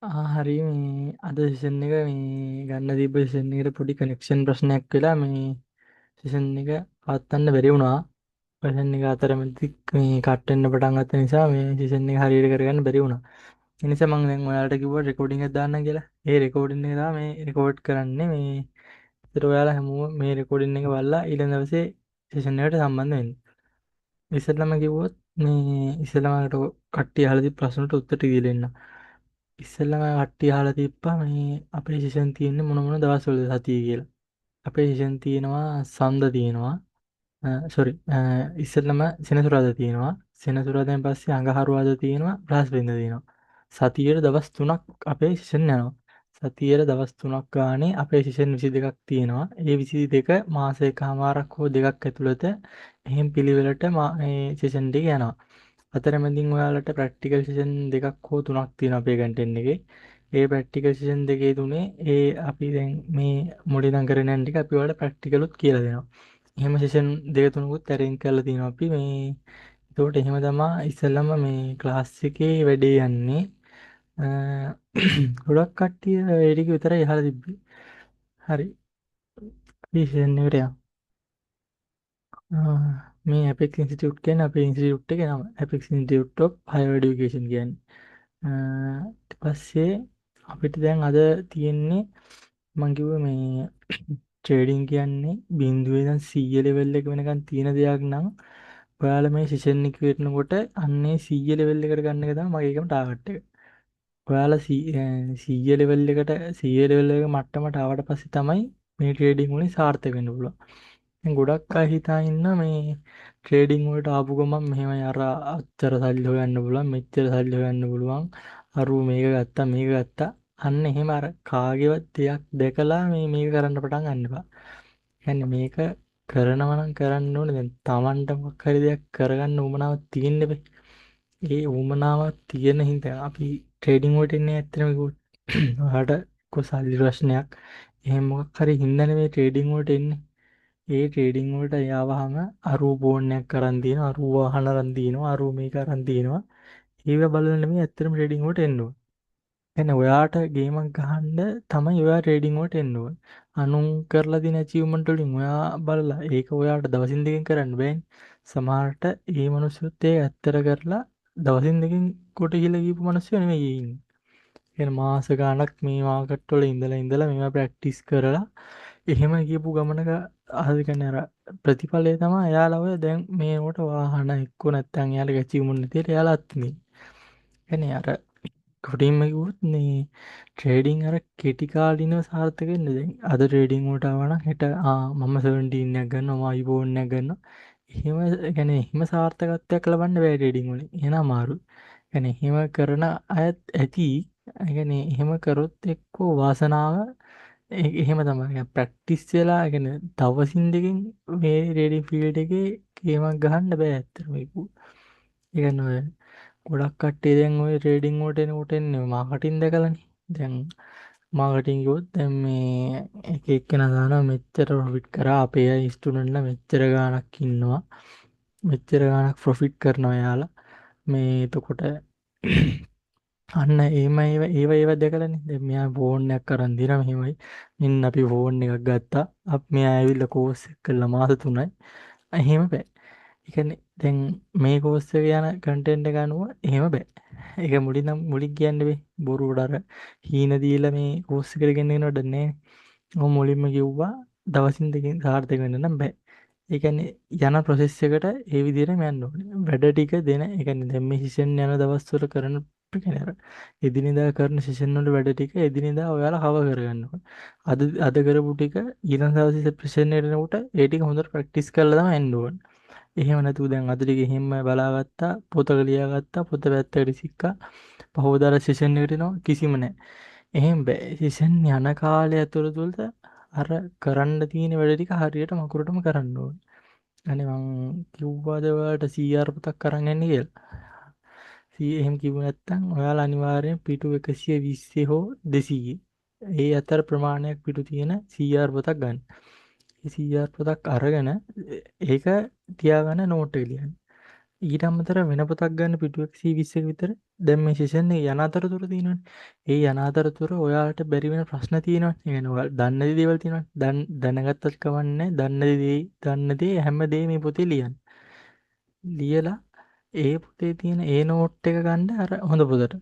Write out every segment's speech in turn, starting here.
හරි මේ අද සෙෂන් එක මේ ගන්න තිබ්බ සෙෂන් එකට පොඩි කනෙක්ෂන් ප්‍රශ්නයක් වෙලා මේ සෙෂන් එක පවත්වන්න බැරි වුණා. සෙෂන් එක අතරමැදි මේ කට් වෙන්න පටන් ගත්ත නිසා මේ සෙෂන් එක හරියට කරගන්න බැරි වුණා. ඒ නිසා මම දැන් ඔයාලට කිව්වා රෙකෝඩින් එකක් දාන්න කියලා. ඒ රෙකෝඩින් එක තමයි මේ රෙකෝඩ් කරන්නේ මේ. ඒතර ඔයාලා හැමෝම මේ රෙකෝඩින් එක බලලා ඊළඟ දවසේ සෙෂන් එකට සම්බන්ධ වෙන්න. ඉස්සෙල්ලාම කිව්වොත් මේ ඉස්සෙල්ලාම කට්ටිය අහලා තිබ්බ ප්‍රශ්නට උත්තර දීලා දෙන්න. ඉස්සෙල්ලාම කට්ටිය අහලා තිබ්බා මේ අපේ සෙෂන් තියෙන්නේ මොන මොන දවස්වලද සතියේ කියලා. අපේ සෙෂන් තියෙනවා සඳ තියෙනවා. සෝරි ඉස්සෙල්ලාම සෙනසුරාදා තියෙනවා. සෙනසුරාදාන් පස්සේ අඟහරුවාදා තියෙනවා. බ්‍රහස්පතින්දා තියෙනවා. සතියේ දවස් 3ක් අපේ සෙෂන් යනවා. සතියේ දවස් 3ක් ගානේ අපේ සෙෂන් 22ක් තියෙනවා. ඒ 22 මාස එකමාරක් හෝ දෙකක් ඇතුළත එහෙම් පිළිවෙලට මේ සෙෂන් ටික යනවා. අතරමැදින් ඔයාලට ප්‍රැක්ටිකල් සෙෂන් දෙකක් හෝ තුනක් තියෙනවා අපේ කන්ටෙන්ට් එකේ. ඒ ප්‍රැක්ටිකල් සෙෂන් දෙකේ තුනේ අපි දැන් මේ මුලින් ඉඳන් කරගෙන යන ටික අපි ඔයාලට ප්‍රැක්ටිකලුත් කියලා දෙනවා. එහෙම සෙෂන් දෙක තුනකුත් ඇරේන්ජ් කරලා තියෙනවා අපි මේ. ඒකට එහෙම තමයි ඉස්සෙල්ලම මේ ක්ලාස් එකේ වැඩේ යන්නේ. අ, ගොඩක් කට්ටිය ඒ ටික විතරයි අහලා තිබ්බේ. හරි. අපි සෙෂන් එකට යමු. මේ ඇපෙක්ස් ඉන්ස්ටිටියුට් කියන්නේ අපේ ඉන්ස්ටිටියුට් එකේ නම. ඇපෙක්ස් ඉන්ස්ටිටියුට් ඔෆ් හයර් එඩියුකේෂන් කියන්නේ. ඊට පස්සේ අපිට දැන් අද තියෙන්නේ මම කිව්වේ මේ ට්‍රේඩින් කියන්නේ බිඳුවේ ඉඳන් 100 ලෙවල් එක වෙනකන් තියෙන දෙයක් නම් ඔයාලා මේ සෙෂන් එක කරනකොට අන්නේ 100 ලෙවල් එකට ගන්න එක තමයි මගේ එකම ටාගට් එක. ඔයාලා 100 ලෙවල් එකට 100 ලෙවල් එක මට්ටමට ආවට පස්සේ තමයි මේ ට්‍රේඩින් වලින් සාර්ථක වෙන්න පුළුවන්. දැන් ගොඩක් අය හිතා ඉන්න මේ ට්‍රේඩින් වලට ආපු ගමන් මෙහෙමයි අර අච්චර සල්ලි හොයන්න පුළුවන් මෙච්චර සල්ලි හොයන්න පුළුවන් අරු මේක ගත්තා මේක ගත්තා අන්න එහෙම අර කාගේවත් දෙයක් දැකලා මේක කරන්න පටන් ගන්න එපා. يعني මේක කරනවා නම් කරන්න ඕනේ දැන් Tamanට මොකක් හරි දෙයක් කරගන්න උවමනාවක් තියෙන්න බෑ. ඒ උවමනාවක් තියෙන හින්දා අපි ට්‍රේඩින් වලට එන්නේ ඇත්තටම කිව්වොත් ඔයාලට කො සල්ලි ප්‍රශ්නයක් එහෙම මොකක් හරි හින්දා නෙමෙයි ට්‍රේඩින් වලට එන්නේ. ඒ ට්‍රේඩින් වලට යාවහම අරූ බෝන් එකක් අරන් තියෙනවා අරූ වාහන අරන් තියෙනවා අරූ මේක අරන් තියෙනවා ඒව බලලා නෙමෙයි ඇත්තටම ට්‍රේඩින් වලට එන්න ඕනේ. يعني ඔයාට ගේමක් ගහන්න තමයි ඔයා ට්‍රේඩින් වලට එන්න ඕනේ. අනුන් කරලා දෙන අචීව්මන්ට් වලින් ඔයා බලලා ඒක ඔයාට දවසින් දෙකකින් කරන්න බෑනේ. සමහරට ඒ මිනිස්සුත් ඒක ඇත්තට කරලා දවසින් දෙකකින් කොට කියලා කියපු මිනිස්සු නෙමෙයි ඉන්නේ. يعني මාස ගාණක් මේ මාකට් වල ඉඳලා මේවා ප්‍රැක්ටිස් කරලා එහෙම කියපු ගමනක අහද කියන්නේ අර ප්‍රතිඵලය තමයි එයාලා ඔය දැන් මේකට වාහන එක්ක නැත්නම් එයාලගේ අචීව්මන්ට් විදියට එයාලා අත්දින්නේ. يعني අර කොටින්ම කිව්වොත් මේ ට්‍රේඩින් අර කෙටි කාලිනව සාර්ථක වෙන්නේ දැන් අද ට්‍රේඩින් වලට ආවා නම් හෙට මම 17 එකක් ගන්නවා මම iPhone එකක් ගන්නවා. එහෙම يعني එහෙම සාර්ථකත්වයක් ලබන්න බෑ ට්‍රේඩින් වලින්. එහෙනම් අමාරුයි. يعني එහෙම කරන අයත් ඇති. يعني එහෙම කරොත් එක්කෝ වාසනාව එහෙම තමයි. ප්‍රැක්ටිස් වෙලා يعني දවසින් දෙකකින් මේ ට්‍රේඩින් ෆීල්ඩ් එකේ ගේමක් ගහන්න බෑ ඇත්තටම ඒක. ඒ කියන්නේ ඔය ගොඩක් කට්ටිය දැන් ඔය ට්‍රේඩින් වලට එනකොට එන්නේ මාකටිං දැකලානේ. දැන් මාකටිං කිව්වොත් දැන් මේ එක එක්කෙනා දානවා මෙච්චර ප්‍රොෆිට් කරා අපේ අය ස්ටුඩන්ට්ලා මෙච්චර ගාණක් ඉන්නවා. මෙච්චර ගාණක් ප්‍රොෆිට් කරනවා යාලා. මේ එතකොට අන්න ඒව දැකලානේ. දැන් මෙයා ෆෝන් එකක් අරන් දිනා මෙහෙමයි. මෙන්න අපි ෆෝන් එකක් ගත්තා. මෙයා ඇවිල්ලා කෝස් එක කළා මාස 3යි. එහෙම බෑ. ඒ කියන්නේ දැන් මේ කෝස් එක යන කන්ටෙන්ට් එක අනුව එහෙම බෑ. ඒක මුලින් කියන්න බෑ. බොරුවට අර හීන දීලා මේ කෝස් එකට ගෙන්නගෙන වැඩක් නෑ. මම මුලින්ම කිව්වා දවසින් දෙකකින් සාර්ථක වෙන්න නම් බෑ. ඒ කියන්නේ යන ප්‍රොසෙස් එකට ඒ විදිහටම යන්න ඕනේ. වැඩ ටික දෙන ඒ කියන්නේ දැන් මේ සෙෂන් යන දවස්වල කරන කියන්නේ අර එදිනෙදා කරන සෙෂන් වල වැඩ ටික එදිනෙදා ඔයාලා කවර් කරගන්න ඕනේ. අද කරපු ටික ඊළඟ දවසේ සෙෂන් එකට එනකොට ඒ ටික හොඳට ප්‍රැක්ටිස් කරලා තමයි එන්න ඕනේ. එහෙම නැතුව දැන් අද ටික එහෙම බලාගත්තා පොතක ලියාගත්තා පොත පැත්තකට සික්කා පහවදාලා සෙෂන් එකට එනවා කිසිම නැහැ. එහෙම බෑ. සෙෂන් යන කාලය ඇතුළත අර කරන්න තියෙන වැඩ ටික හරියට මකුරටම කරන්න ඕනේ. අනේ මං කිව්වද ඔයාලට CR පොතක් අරන් යන්න කියලා. එහෙම කිව්ව නැත්නම් ඔයාලා අනිවාර්යෙන් පිටු 120 හෝ 200 ඒ අතර ප්‍රමාණයක් පිටු තියෙන CR පොතක් ගන්න. ඒ CR පොතක් අරගෙන ඒක තියාගන්න නෝට් එක ලියන්න. ඊට අමතරව වෙන පොතක් ගන්න පිටුවක් 120ක විතර. දැන් මේ සෙෂන් එකේ යන අතරතුර තියෙනවනේ. ඒ යන අතරතුර ඔයාලට බැරි වෙන ප්‍රශ්න තියෙනවනේ. ඒ කියන්නේ ඔයාලා දන්න දේවල් තියෙනවනේ. දැනගත්තත් කවන්නේ දන්න දේ හැම දේ මේ පොතේ ලියන්න. ලියලා ඒ පොතේ තියෙන ඒ නෝට් එක ගන්න අර හොඳ පොතට.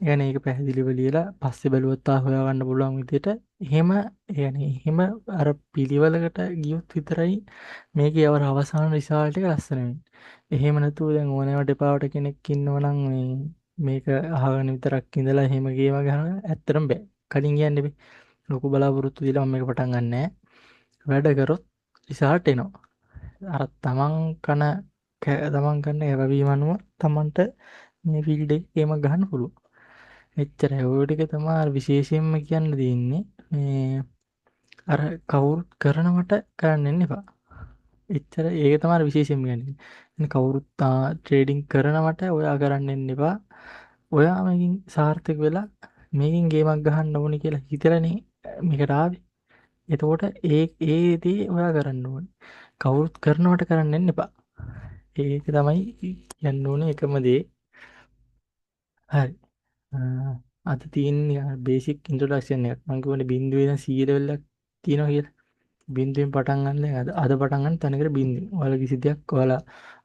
ඒ කියන්නේ ඒක පැහැදිලිව ලියලා පස්සේ බැලුවොත් හොයාගන්න පුළුවන් විදිහට එහෙම එහෙම අර පිළිවෙලකට ගියොත් විතරයි මේකේ අවසාන රිසල්ට් එක ලස්සන වෙන්නේ. එහෙම නැතුව දැන් ඕනෑම දෙපාරට කෙනෙක් ඉන්නවා නම් මේක අහගෙන විතරක් ඉඳලා එහෙම ගේම ගහන ඇත්තටම බෑ. කලින් කියන්නේ බෑ. ලොකු බලාපොරොත්තු දීලා මම මේක පටන් ගන්නෑ. වැඩ කරොත් රිසල්ට් එනවා. අර තමන් කරන කැපවීම අනුව තමන්ට මේ ෆීල්ඩ් එකේ ගේමක් ගහන්න පුළුවන්. එච්චරයි. ඔය ටික තමයි විශේෂයෙන්ම කියන්න තියෙන්නේ. මේ අර කවුරුත් කරනවට කරන්න යන්න එපා. එච්චර ඒක තමයි විශේෂයෙන්ම කියන්නේ. ඉතින් කවුරුත් ට්‍රේඩින් කරනවට ඔයා කරන්න යන්න එපා. ඔයා මේකින් සාර්ථක වෙලා මේකින් ගේමක් ගහන්න ඕනේ කියලා හිතලානේ මේකට ආවේ. එතකොට ඒ දේ ඔයා කරන්න ඕනේ. කවුරුත් කරනවට කරන්න යන්න එපා. ඒක තමයි කියන්න ඕනේ එකම දේ. හරි. අද තියෙන්නේ බේසික් ඉන්ට්‍රොඩක්ෂන් එකක්. මම කියවනේ බිඳුවේ ඉඳන් 100 ලෙවල් එකක් තියෙනවා කියලා. බිඳුවෙන් පටන් ගන්න දැන් අද පටන් ගන්න තැනකට බිඳුවෙන්. ඔයාලා කිසි දෙයක් ඔයාලා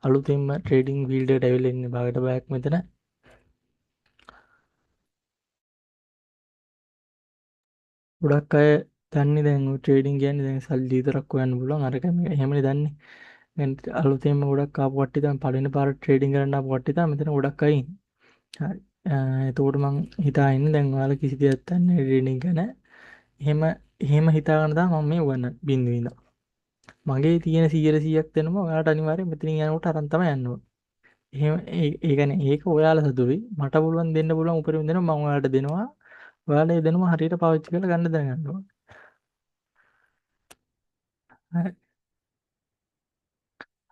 අලුතෙන්ම ට්‍රේඩින් ෆීල්ඩ් එකට ඇවිල්ලා ඉන්නේ භාගයට බයක් මෙතන. ගොඩක් අය දන්නේ දැන් ඔය ට්‍රේඩින් කියන්නේ දැන් සල්ලි විතරක් හොයන්න පුළුවන්. අරක මේ එහෙමනේ දන්නේ. දැන් අලුතෙන්ම ගොඩක් ආපු කට්ටිය තමයි පළවෙනි පාර ට්‍රේඩින් කරන්න ආපු කට්ටිය තමයි මෙතන ගොඩක් අය ඉන්නේ. හරි. එතකොට මං හිතාගෙන දැන් ඔයාලා කිසි දෙයක් දන්නේ ට්‍රේඩින් ගැන. එහෙම එහෙම හිතාගෙන තමයි මම මේ උගන්වන්නේ බිඳුවේ ඉඳන්. මගේ තියෙන 100%ක් දෙනම ඔයාලට අනිවාර්යෙන් මෙතනින් යනකොට අරන් තමයි යන්න ඕනේ. එහෙම ඒ කියන්නේ ඒක ඔයාලා සතුටුයි. මට පුළුවන් දෙන්න පුළුවන් උපරිම දෙනවා මම ඔයාලට දෙනවා. ඔයාලා ඒ දෙනම හරියට පාවිච්චි කරලා ගන්න දැනගන්න ඕනේ. හරි.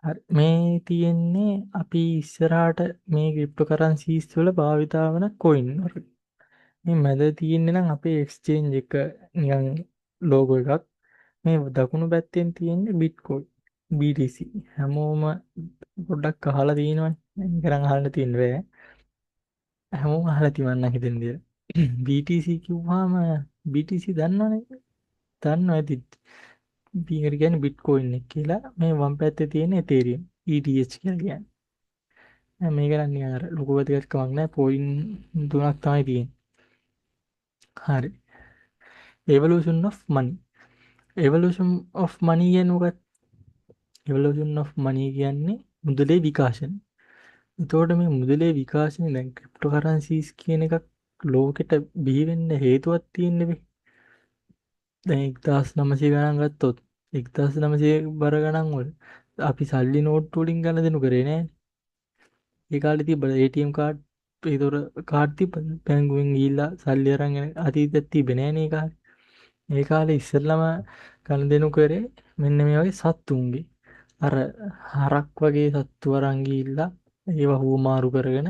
හරි. මේ තියෙන්නේ අපි ඉස්සරහට මේ ක්‍රිප්ටෝ කරන්සීස් වල භාවිතා වන කොයින් වල. මේ මැද තියෙන්නේ නම් අපේ එක්ස්චේන්ජ් එක නිකන් ලෝගෝ එකක්. මේ දකුණු පැත්තෙන් තියෙන්නේ බිට්කොයින් BTC. හැමෝම පොඩ්ඩක් අහලා තියෙනවනේ. මේක නම් අහන්න තියෙන්න බෑ. හැමෝම අහලා තියවන්න හිතෙන දේ. BTC කිව්වම BTC දන්නවනේ. දන්නව ඇති. මේකට කියන්නේ බිට්කොයින් එක කියලා. මේ වම් පැත්තේ තියෙන එතේරියම් ETH කියලා කියන්නේ. මේක නම් නිකන් අර ලොකු වැදගත්කමක් නැහැ. පොයින්ට් 3ක් තමයි තියෙන්නේ. හරි. evolution of money. evolution of money කියන්නේ මොකක්ද? evolution of money කියන්නේ මුදලේ විකාශනය. එතකොට මේ මුදලේ විකාශනය දැන් ක්‍රිප්ටෝ කරන්සීස් කියන එකක් ලෝකෙට බිහි වෙන්න හේතුවක් තියෙන්නේ වෙයි. දැන් 1900 ගණන් ගත්තොත් 1900 බර ගණන් වල අපි සල්ලි නෝට්ටු වලින් ගණන් කරේ නෑනේ. ඒ කාලේ තිබ්බ ATM කාඩ් ඒතොර කාඩ් තිබ්බ බැංකුවෙන් ගිහිල්ලා සල්ලි අරන් එන අතීතයක් තිබ්බේ නෑනේ ඒ කාලේ. ඒ කාලේ ඉස්සෙල්ලම ගණන් කරේ මෙන්න මේ වගේ සත්තුන්ගේ. අර හරක් වගේ සත්තු අරන් ගිහිල්ලා ඒවා හුවමාරු කරගෙන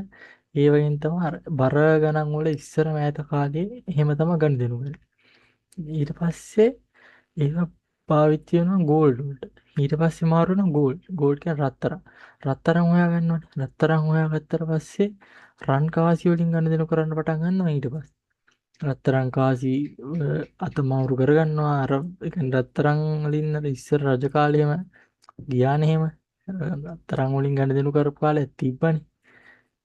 ඒ වගේන් තමයි අර බර ගණන් වල ඉස්සර මෑත කාලේ එහෙම තමයි ගණන් කරේ. ඊට පස්සේ ඒක පාවිච්චි වෙනවා ගෝල්ඩ් වලට. ඊට පස්සේ මාරු වෙනවා ගෝල්ඩ්. ගෝල්ඩ් කියන්නේ රත්තරන්. රත්තරන් හොයාගන්න ඕනේ. රත්තරන් හොයාගත්තට පස්සේ රන් කාසි වලින් ගනුදෙනු කරන්න පටන් ගන්නවා ඊට පස්සේ. රත්තරන් කාසි අතමාරු කරගන්නවා. අර ඒ කියන්නේ රත්තරන් වලින් අර ඉස්සර රජ කාලේම ගියානේ එහෙම. රත්තරන් වලින් ගනුදෙනු කරපු කාලයක් තිබ්බනේ.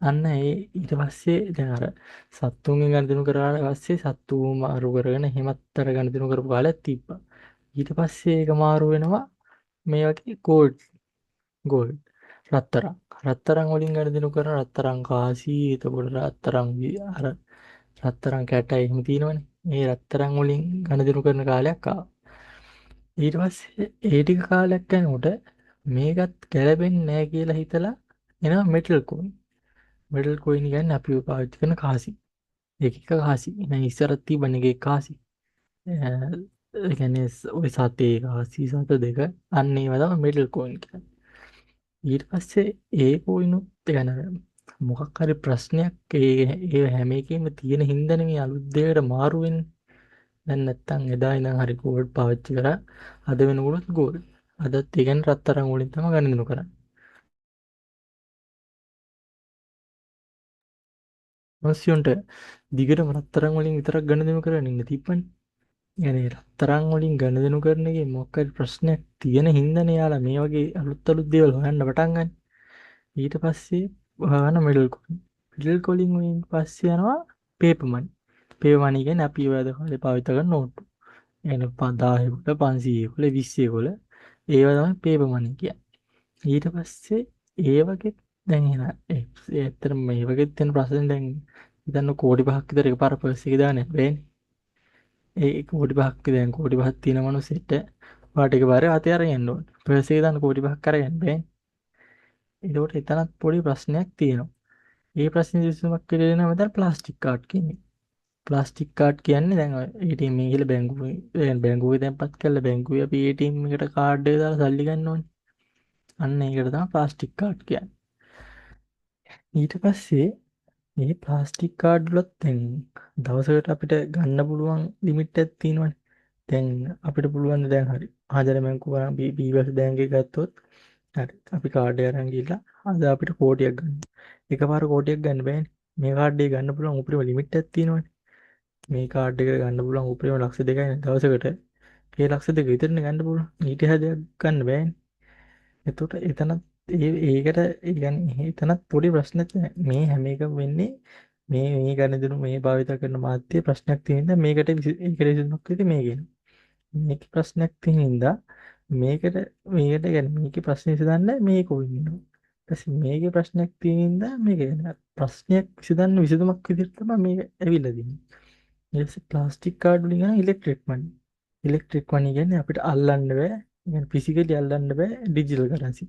අන්න ඒ ඊට පස්සේ දැන් අර සත්තුන්ගෙන් ගනුදෙනු කරාට පස්සේ සත්තු මාරු කරගෙන එහෙමත් අර ගනුදෙනු කරපු කාලයක් තිබ්බා. ඊට පස්සේ ඒක මාරු වෙනවා මේ වගේ ගෝල්ඩ් රත්තරන්. රත්තරන් වලින් ගනුදෙනු කරන රත්තරන් කාසි එතකොට අර රත්තරන් කැටයි එහෙම තියෙනවනේ. මේ රත්තරන් වලින් ගනුදෙනු කරන කාලයක් ආවා. ඊට පස්සේ ඒ ටික කාලයක් යනකොට මේකත් ගැලපෙන්නේ නැහැ කියලා හිතලා එනවා මෙටල් කොයින්. මෙටල් කොයින් කියන්නේ අපි පාවිච්චි කරන කාසි. එක කාසි. දැන් ඉස්සරත් තිබ්බනේ එක කාසි. ඒ කියන්නේ ওই සතේ කාසි සත දෙක අන්න ඒවා තමයි මෙටල් කොයින් කියන්නේ. ඊට පස්සේ ඒ කොයිනුත් කියන්නේ මොකක් හරි ප්‍රශ්නයක් ඒ හැම එකෙම තියෙන හින්දානේ මේ අලුත් දෙයකට මාරු වෙන්නේ. දැන් නැත්තම් එදා ඉඳන් හරි ගෝල්ඩ් පාවිච්චි කරා. අද වෙනකොට ගෝල්ඩ්. අදත් ඒ කියන්නේ රත්තරන් වලින් තමයි ගණන් කරන්නේ. මිනිස්සුන්ට දිගටම රත්තරන් වලින් විතරක් ගනුදෙනු කරගෙන ඉන්න තිබ්බනේ. يعني රත්තරන් වලින් ගනුදෙනු කරන එකේ මොකක් හරි ප්‍රශ්නයක් තියෙන හින්දානේ යාලා මේ වගේ අලුත් අලුත් දේවල් හොයන්න පටන් ගන්න. ඊට පස්සේ හොයන මිඩල් කොලින්. මිඩල් කොලින් වලින් පස්සේ යනවා පේපර් මනි. පේපර් මනි කියන්නේ අපි ඔය අද කාලේ පාවිච්චි කරන නෝට්ටු. يعني 1000 කුල 500 කුල 20 කුල ඒවා තමයි පේපර් මනි කියන්නේ. ඊට පස්සේ ඒ වගේ දැන් එන ඇත්තටම මේ වගේ තියෙන ප්‍රශ්න දැන් හිතන්න කෝටි 5ක් විතර එකපාර පර්ස් එකේ දාන්න බෑනේ. ඒ කෝටි 5ක් දැන් කෝටි 5ක් තියෙන මිනිස්සෙට වාට එකපාරේ අතේ අරන් යන්න ඕනේ. පර්ස් එකේ දාන්න කෝටි 5ක් අරගෙන බෑනේ. ඒකට එතනත් පොඩි ප්‍රශ්නයක් තියෙනවා. ඒ ප්‍රශ්නේ විසඳුමක් කියලා දෙනවා මෙතන ප්ලාස්ටික් කාඩ් කියන්නේ. ප්ලාස්ටික් කාඩ් කියන්නේ දැන් ඔය ATM එකේ ගිහලා බැංකුවේ තැන්පත් කරලා බැංකුවේ අපි ATM එකට කාඩ් එක දාලා සල්ලි ගන්න ඕනේ. අන්න ඒකට තමයි ප්ලාස්ටික් කාඩ් කියන්නේ. ඊට පස්සේ මේ ප්ලාස්ටික් කාඩ් වලත් දැන් දවසකට අපිට ගන්න පුළුවන් ලිමිට් එකක් තියෙනවනේ. දැන් අපිට පුළුවන් දැන් හරි ආජර බැංකුව බීවස් බැංක් එක ගත්තොත් හරි අපි කාඩ් එක අරන් ගිහලා අද අපිට කෝටියක් ගන්න. එකපාර කෝටියක් ගන්න බෑනේ. මේ කාඩ් එක ගන්න පුළුවන් උපරිම ලිමිට් එකක් තියෙනවනේ. මේ කාඩ් එක ගන්න පුළුවන් උපරිම ලක්ෂ 2යි දවසකට. ඒ ලක්ෂ 2 විතරනේ ගන්න පුළුවන්. ඊට හැදයක් ගන්න බෑනේ. එතකොට එතනත් ඒකට ඒ කියන්නේ එතනත් පොඩි ප්‍රශ්නයක් මේ හැම එකම වෙන්නේ මේ ගණදෙනු මේ භාවිත කරන මාධ්‍ය ප්‍රශ්නයක් තියෙන නිසා මේකට ඒකට විසඳුමක් විදිහට මේ කියන. මේක ප්‍රශ්නයක් තියෙන නිසා මේකට يعني මේකේ ප්‍රශ්නේ විසඳන්න මේක වෙන්නේ. ඊපස්සේ මේකේ ප්‍රශ්නයක් තියෙන නිසා මේක يعني ප්‍රශ්නයක් විසඳන්න විසඳුමක් විදිහට තමයි මේක ඇවිල්ලා තියෙන්නේ. ඊට පස්සේ ප්ලාස්ටික් කාඩ් වලින් යන ඉලෙක්ට්‍රික් මනි. ඉලෙක්ට්‍රික් මනි කියන්නේ අපිට අල්ලන්න බෑ. يعني ෆිසිකලි අල්ලන්න බෑ ඩිජිටල් කරන්සි.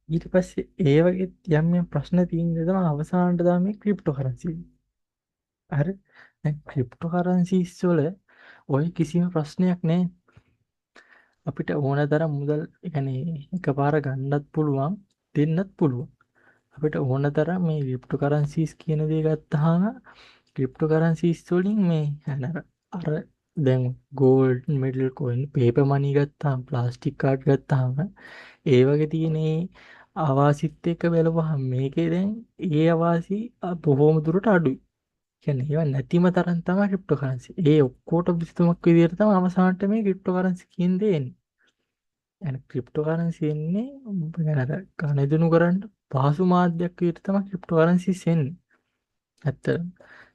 ඊට පස්සේ ඒ වගේ යම් යම් ප්‍රශ්න තියෙන තමයි අවසානට තමයි මේ ක්‍රිප්ටෝ කරන්සි. හරි. දැන් ක්‍රිප්ටෝ කරන්සිස් වල ඔය කිසිම ප්‍රශ්නයක් නැහැ. අපිට ඕන තරම් මුදල් يعني එකපාර ගන්නත් පුළුවන් දෙන්නත් පුළුවන්. අපිට ඕන තරම් මේ ක්‍රිප්ටෝ කරන්සිස් කියන දේ ගත්තාම ක්‍රිප්ටෝ කරන්සිස් වලින් මේ අර දැන් ගෝල්ඩ් මෙඩල් කොයින් පේපර් මනි ගත්තාම ප්ලාස්ටික් කාඩ් ගත්තාම ඒ වගේ තියෙන අවාසිත් එක්ක බලපුවහම මේකේ දැන් ඒ අවාසි බොහෝම දුරට අඩුයි. කියන්නේ ඒවා නැතිම තරම් තමයි ක්‍රිප්ටෝ කරන්සි. ඒ ඔක්කොට විසඳුමක් විදිහට තමයි අවසානට මේ ක්‍රිප්ටෝ කරන්සි කියන දේ එන්නේ. يعني ක්‍රිප්ටෝ කරන්සි එන්නේ අර ගණදෙනු කරන්න පහසු මාධ්‍යයක් විදිහට තමයි ක්‍රිප්ටෝ කරන්සිස් එන්නේ. ඇත්තටම.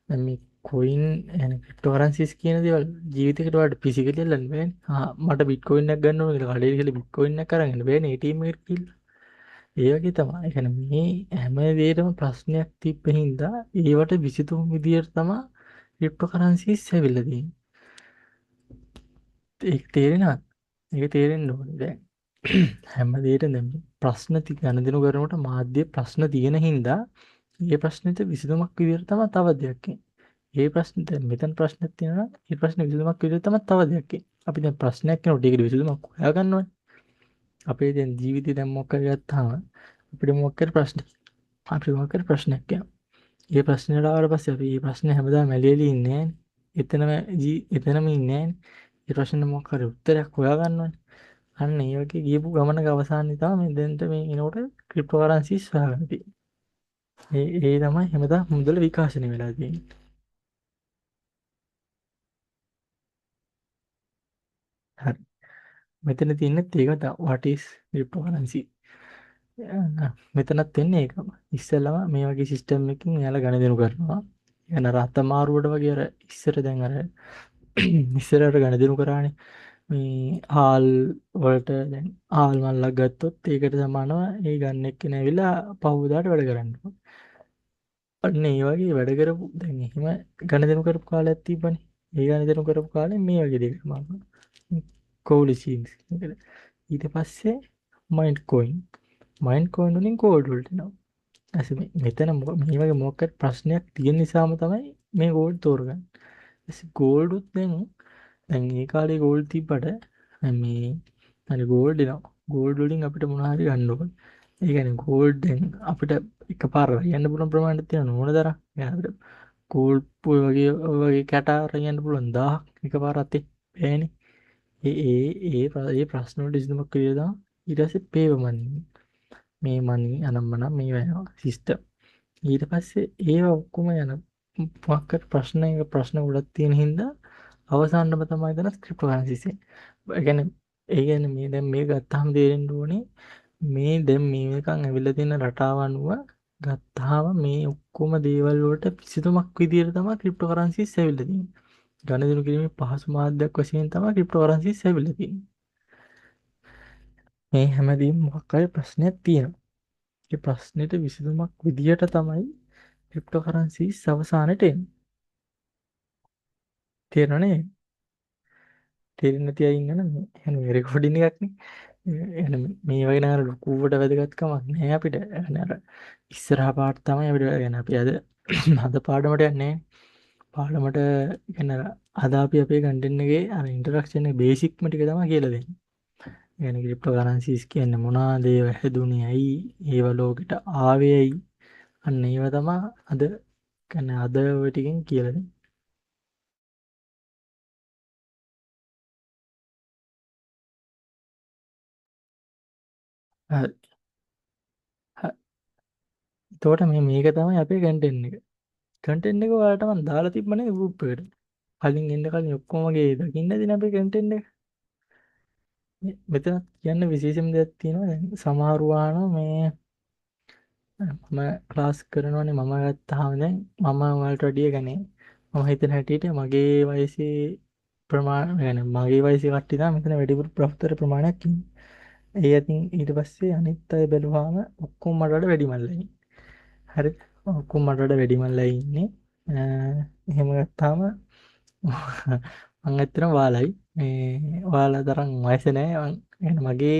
දැන් මේ කොයින් يعني ක්‍රිප්ටෝ කරන්සිස් කියන දේවල් ජීවිතේකට වඩා ෆිසිකලි අල්ලන්න බෑනේ. මට බිට්කොයින් එකක් ගන්න ඕන කියලා කඩේට ගිහලා බිට්කොයින් එකක් අරන් එන්න බෑනේ ATM එකට ගිහලා. ඒ වගේ තමයි. ඒ කියන්නේ මේ හැම දෙයකම ප්‍රශ්නයක් තිබ්බ හින්දා ඒවට විසඳුම් විදියට තමයි ක්‍රිප්ටෝ කරන්සිස් ඇවිල්ලා තියෙන්නේ. ඒක තේරෙනවද? ඒක තේරෙන්න ඕනේ දැන්. හැම දෙයකටම දැන් ප්‍රශ්න ගණදෙනු කරනකොට මාධ්‍ය ප්‍රශ්න තියෙන හින්දා ඒ ප්‍රශ්නෙට විසඳුමක් විදියට තමයි තව දෙයක් එන්නේ. ඒ ප්‍රශ්න දැන් මෙතන ප්‍රශ්නයක් තියෙනවා. ඒ ප්‍රශ්න විසඳුමක් විදියට තමයි තව දෙයක් එන්නේ. අපි දැන් ප්‍රශ්නයක් කියනකොට ඒකට විසඳුමක් හොයාගන්න ඕනේ. අපේ දැන් ජීවිතේ දැන් මොකක් හරි ගත්තාම අපිට මොකක් හරි ප්‍රශ්නයක් එනවා. ඒ ප්‍රශ්නෙට ආවට පස්සේ අපි මේ ප්‍රශ්නේ හැමදාම ඇලියලි ඉන්නේ නෑනේ. එතනම ඉන්නේ නෑනේ. ඒ ප්‍රශ්නෙට මොකක් හරි උත්තරයක් හොයාගන්න ඕනේ. අන්න ඒ වගේ ගියපු ගමනක අවසානයේ තමයි මේ දැන්ට මේ එනකොට ක්‍රිප්ටෝ කරන්සිස් හොයාගන්න තියෙන්නේ. ඒ තමයි හැමදාම මුදල විකාශනය වෙලා තියෙන්නේ. හරි. මෙතන තියෙන්නේ ඒක තමයි what is cryptocurrency. මෙතනත් වෙන්නේ ඒකම. ඉස්සෙල්ලම මේ වගේ සිස්ටම් එකකින් එයාලා ගණදෙනු කරනවා. يعني රත මාරුවට වගේ අර ඉස්සර දැන් අර ඉස්සරට ගණදෙනු කරානේ. මේ හාල් වලට දැන් හාල් මල්ලක් ගත්තොත් ඒකට සමානව ඒ ගන්න එක්කෙනා ඇවිල්ලා පහුවදාට වැඩ කරන්න. අන්න ඒ වගේ වැඩ කරපු දැන් එහෙම ගණදෙනු කරපු කාලයක් තිබ්බනේ. ඒ ගණදෙනු කරපු කාලේ මේ වගේ දෙයක් මම කෝලිසින්ස් ඊට පස්සේ මයින්ඩ් කොයින් වලින් කෝඩ් වලට එනවා. මෙතන මේ වගේ මොකක් හරි ප්‍රශ්නයක් තියෙන නිසාම තමයි මේ ගෝල්ඩ් තෝරගන්නේ. ඊට ගෝල්ඩ් උත් දැන් ඒ කාලේ ගෝල්ඩ් තිබ්බට මේ හරි ගෝල්ඩ් එනවා. ගෝල්ඩ් වලින් අපිට මොනවා හරි ගන්න ඕනේ. ඒ කියන්නේ ගෝල්ඩ් දැන් අපිට එකපාර යන්න පුළුවන් ප්‍රමාණයක් තියෙන ඕන තරම්. يعني අපිට ගෝල්ඩ් වගේ කැට අරන් යන්න පුළුවන් 1000ක් එකපාර අතේ බෑනේ. ඒ ප්‍රශ්න වලට විසඳුමක් විදියට තමයි ඊට පස්සේ පේව මනි. මේ මනි අනම්මනම් මේ වෙනවා සිස්ටම්. ඊට පස්සේ ඒවා ඔක්කොම යන මොකක් හරි ප්‍රශ්න ගොඩක් තියෙන හින්දා අවසානටම තමයි එතන ක්‍රිප්ටෝකරන්සිස් එන්නේ. ඒ කියන්නේ මේ දැන් මේ ගත්තාම තේරෙන්න ඕනේ මේ දැන් මේකන් ඇවිල්ලා තියෙන රටාව අනුව ගත්තාම මේ ඔක්කොම දේවල් වලට විසඳුමක් විදියට තමයි ක්‍රිප්ටෝකරන්සිස් ඇවිල්ලා තියෙන්නේ. ගණදෙනු කිරීමේ පහසු මාධ්‍යයක් වශයෙන් තමයි ක්‍රිප්ටෝකරන්සිස් ඇවිල්ලා තියෙන්නේ. මේ හැමදේම මොකක් හරි ප්‍රශ්නයක් තියෙනවා. ඒ ප්‍රශ්නෙට විසඳුමක් විදියට තමයි ක්‍රිප්ටෝකරන්සිස් අවසානට එන්නේ. තේරෙනවනේ? තේරෙන්නේ නැති අය ඉන්නවනම් මේ රෙකෝඩින් එකක් නේ. මේ වගේ නේද ලොකුවට වැදගත්කමක් නෑ අපිට. අර ඉස්සරහා පාට තමයි අපිට අපි අද අද පාඩමට යන්නේ. පාඩමට අද අපි අපේ කන්ටෙන්ට් එකේ අර ඉන්ට්‍රොඩක්ෂන් එකේ බේසික්ම ටික තමයි කියලා දෙන්නේ. ක්‍රිප්ටෝකරන්සිස් කියන්නේ මොනවාද? ඒව හැදුනේ ඇයි? ඒව ලෝකෙට ආවේ ඇයි? අන්න ඒව තමයි අද ඔය ටිකෙන් කියලා දෙන්නේ. හරි. එතකොට මේක තමයි අපේ කන්ටෙන්ට් එක. කන්ටෙන්ට් එක ඔයාලට මම දාලා තිබ්බනේ ගෲප් එකට. කලින් එන්න කලින් ඔක්කොම වගේ දකින්න ඇතිනේ අපේ කන්ටෙන්ට් එක. මෙතන කියන්න විශේෂම දෙයක් තියෙනවා. දැන් සමහරු අහනවා මේ මම ක්ලාස් කරනවානේ මම ගත්තාම දැන් මම ඔයාලට වැඩිය මම හිතන හැටියට මගේ වයසේ මගේ වයසේ කට්ටිය තමයි මෙතන වැඩිපුර ප්‍රොෆෙසර් ප්‍රමාණයක් ඉන්නේ. ඒ අතින් ඊට පස්සේ අනිත් අය බැලුවාම ඔක්කොම මට වඩා වැඩිමල්ලා ඉන්නේ. හරි. ඔක්කොම මට වඩා වැඩිමල්ලා ඉන්නේ. එහෙම ගත්තාම මං ඇත්තටම වාලයි. මේ ඔයාලා තරම් වයස නෑ. මගේ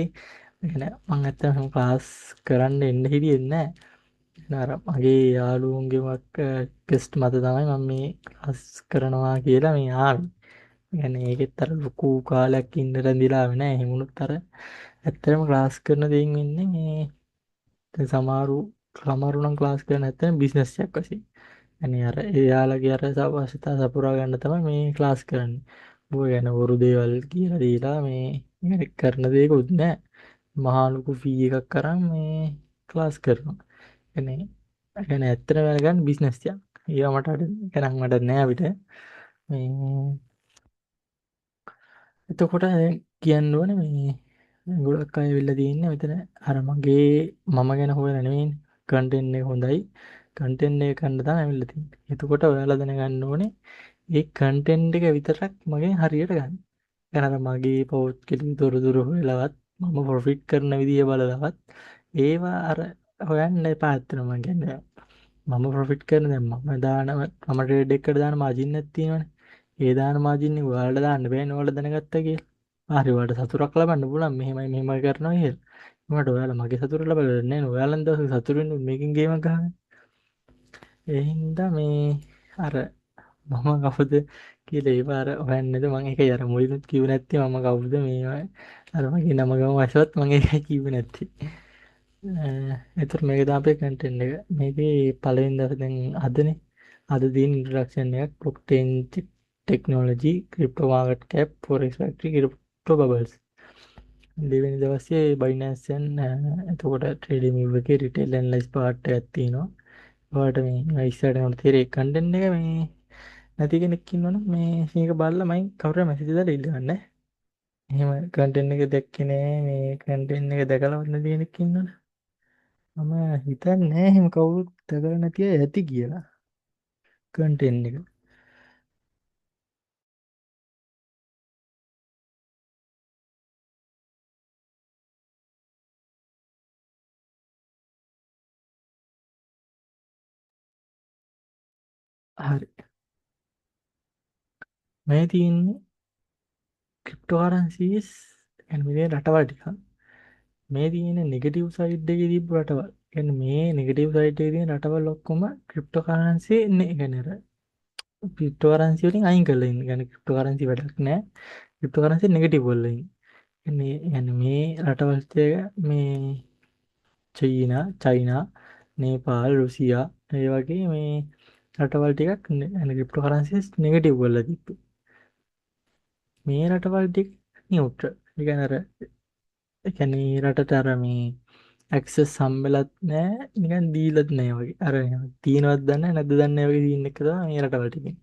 මං ඇත්තටම එහෙම ක්ලාස් කරන්න එන්න හිටියේ නෑ. අර මගේ යාළුවන්ගේමක් ටෙස්ට් මත තමයි මම මේ ක්ලාස් කරනවා කියලා මේ ආවේ. ඒකෙත් අර ලොකු කාලයක් ඉන්න රැඳිලා ආවේ නෑ. එහෙමුණුත් අර ඇත්තටම ක්ලාස් කරන දෙයින් වෙන්නේ මේ දැන් සමහරු නම් ක්ලාස් කරන්නේ නැත්නම් බිස්නස් එකක් වශයෙන්. අර එයාලගේ අර අවශ්‍යතා සපුරා ගන්න තමයි මේ ක්ලාස් කරන්නේ. ඔය ගැන බොරු දේවල් කියලා දීලා මේ කරන දේකුත් නෑ. මහා ලොකු ෆී එකක් අරන් මේ ක්ලාස් කරනවා. ඇත්තටම ගන්න බිස්නස් එකක්. ඒවා මට නෑ අපිට. මේ එතකොට කියන්න ඕනේ මේ ගොඩක් අය ඇවිල්ලා තියෙන්නේ මෙතන අර මම ගැන හොයලා නෙවෙයිනේ. කන්ටෙන්ට් එක හොඳයි. කන්ටෙන්ට් එක ගන්න තමයි ඇවිල්ලා තියෙන්නේ. එතකොට ඔයාලා දැනගන්න ඕනේ ඒ කන්ටෙන්ට් එක විතරක් මගෙන් හරියට ගන්න. අර මගේ පෞද්ගලික තොරතුරු හොයලවත් මම ප්‍රොෆිට් කරන විදිය බලලවත් ඒවා අර හොයන්න එපා. ඇත්තටම මම කියන්නේ මම ප්‍රොෆිට් කරන දැන් මම ට්‍රේඩ් එකකට දාන මාජින් එකක් තියෙනවනේ. ඒ දාන මාජින් එක ඔයාලට දාන්න බෑනේ ඔයාලා දැනගත්තා කියලා. හරි ඔයාලට සතුටක් ලබන්න පුළුවන් මෙහෙමයි කරනවා කියලා. මට ඔයාලා මගේ සතුට ලබලා නැහැ නේ. ඔයාලන් දවස් සතුටින් මේකෙන් ගේමක් ගහන්නේ. ඒ හින්දා අර මම කවුද කියලා ඒ පාර හොයන්නද මම ඒකයි අර මුලින්ම කිව්වේ නැත්තේ මම කවුද මේ අර මගේ නම ගම වශවත් මම ඒකයි කිව්වේ නැත්තේ. එතකොට මේක තමයි අපේ කන්ටෙන්ට් එක. මේකේ පළවෙනි දවසේ දැන් අදනේ. අද දින ඉන්ට්‍රොඩක්ෂන් එකක් blockchain technology, crypto market cap, forex factory, crypto bubbles. දෙවෙනි දවසේ Binance එතකොට ට්‍රේඩින් view එකේ retail analysis part එකක් තියෙනවා. ඔයාලට මේ ඉස්සරහට යනකොට තේරෙයි කන්ටෙන්ට් එක මේ නැති කෙනෙක් ඉන්නවනම් මේක බලලා මයින් කවුරුහරි මැසේජ් දාලා ඉල්ල ගන්න. එහෙම කන්ටෙන්ට් එක දැක්කේ නෑ මේ කන්ටෙන්ට් එක දැකලවත් නැති කෙනෙක් ඉන්නවනේ. මම හිතන්නේ නෑ එහෙම කවුරුත් දැකලා නැති අය ඇති කියලා කන්ටෙන්ට් එක. හරි. මේ තියෙන්නේ ක්‍රිප්ටෝකරන්සිස් මේ රටවල් ටික. මේ තියෙන්නේ නෙගටිව් සයිඩ් එකේ තිබ්බ රටවල්. මේ නෙගටිව් සයිඩ් එකේ තියෙන රටවල් ඔක්කොම ක්‍රිප්ටෝකරන්සි ක්‍රිප්ටෝකරන්සි වලින් අයින් කරලා ඉන්නේ. ක්‍රිප්ටෝකරන්සි වැඩක් නෑ. ක්‍රිප්ටෝකරන්සි නෙගටිව් වල ඉන්නේ. මේ රටවල් ටික මේ චයිනා, නේපාල්, රුසියා ඒ වගේ මේ රටවල් ටිකක් ක්‍රිප්ටෝකරන්සිස් නෙගටිව් වල තිබ්බේ. මේ රටවල් ටික නියුට්‍රල්. ඒ කියන්නේ රටට ඇක්සස් හම්බෙලත් නෑ නිකන් දීලත් නෑ වගේ. අර තියෙනවත් දන්නේ නැද්ද දන්නේ නැහැ වගේ සීන් එක තමයි මේ රටවල් ටිකේ.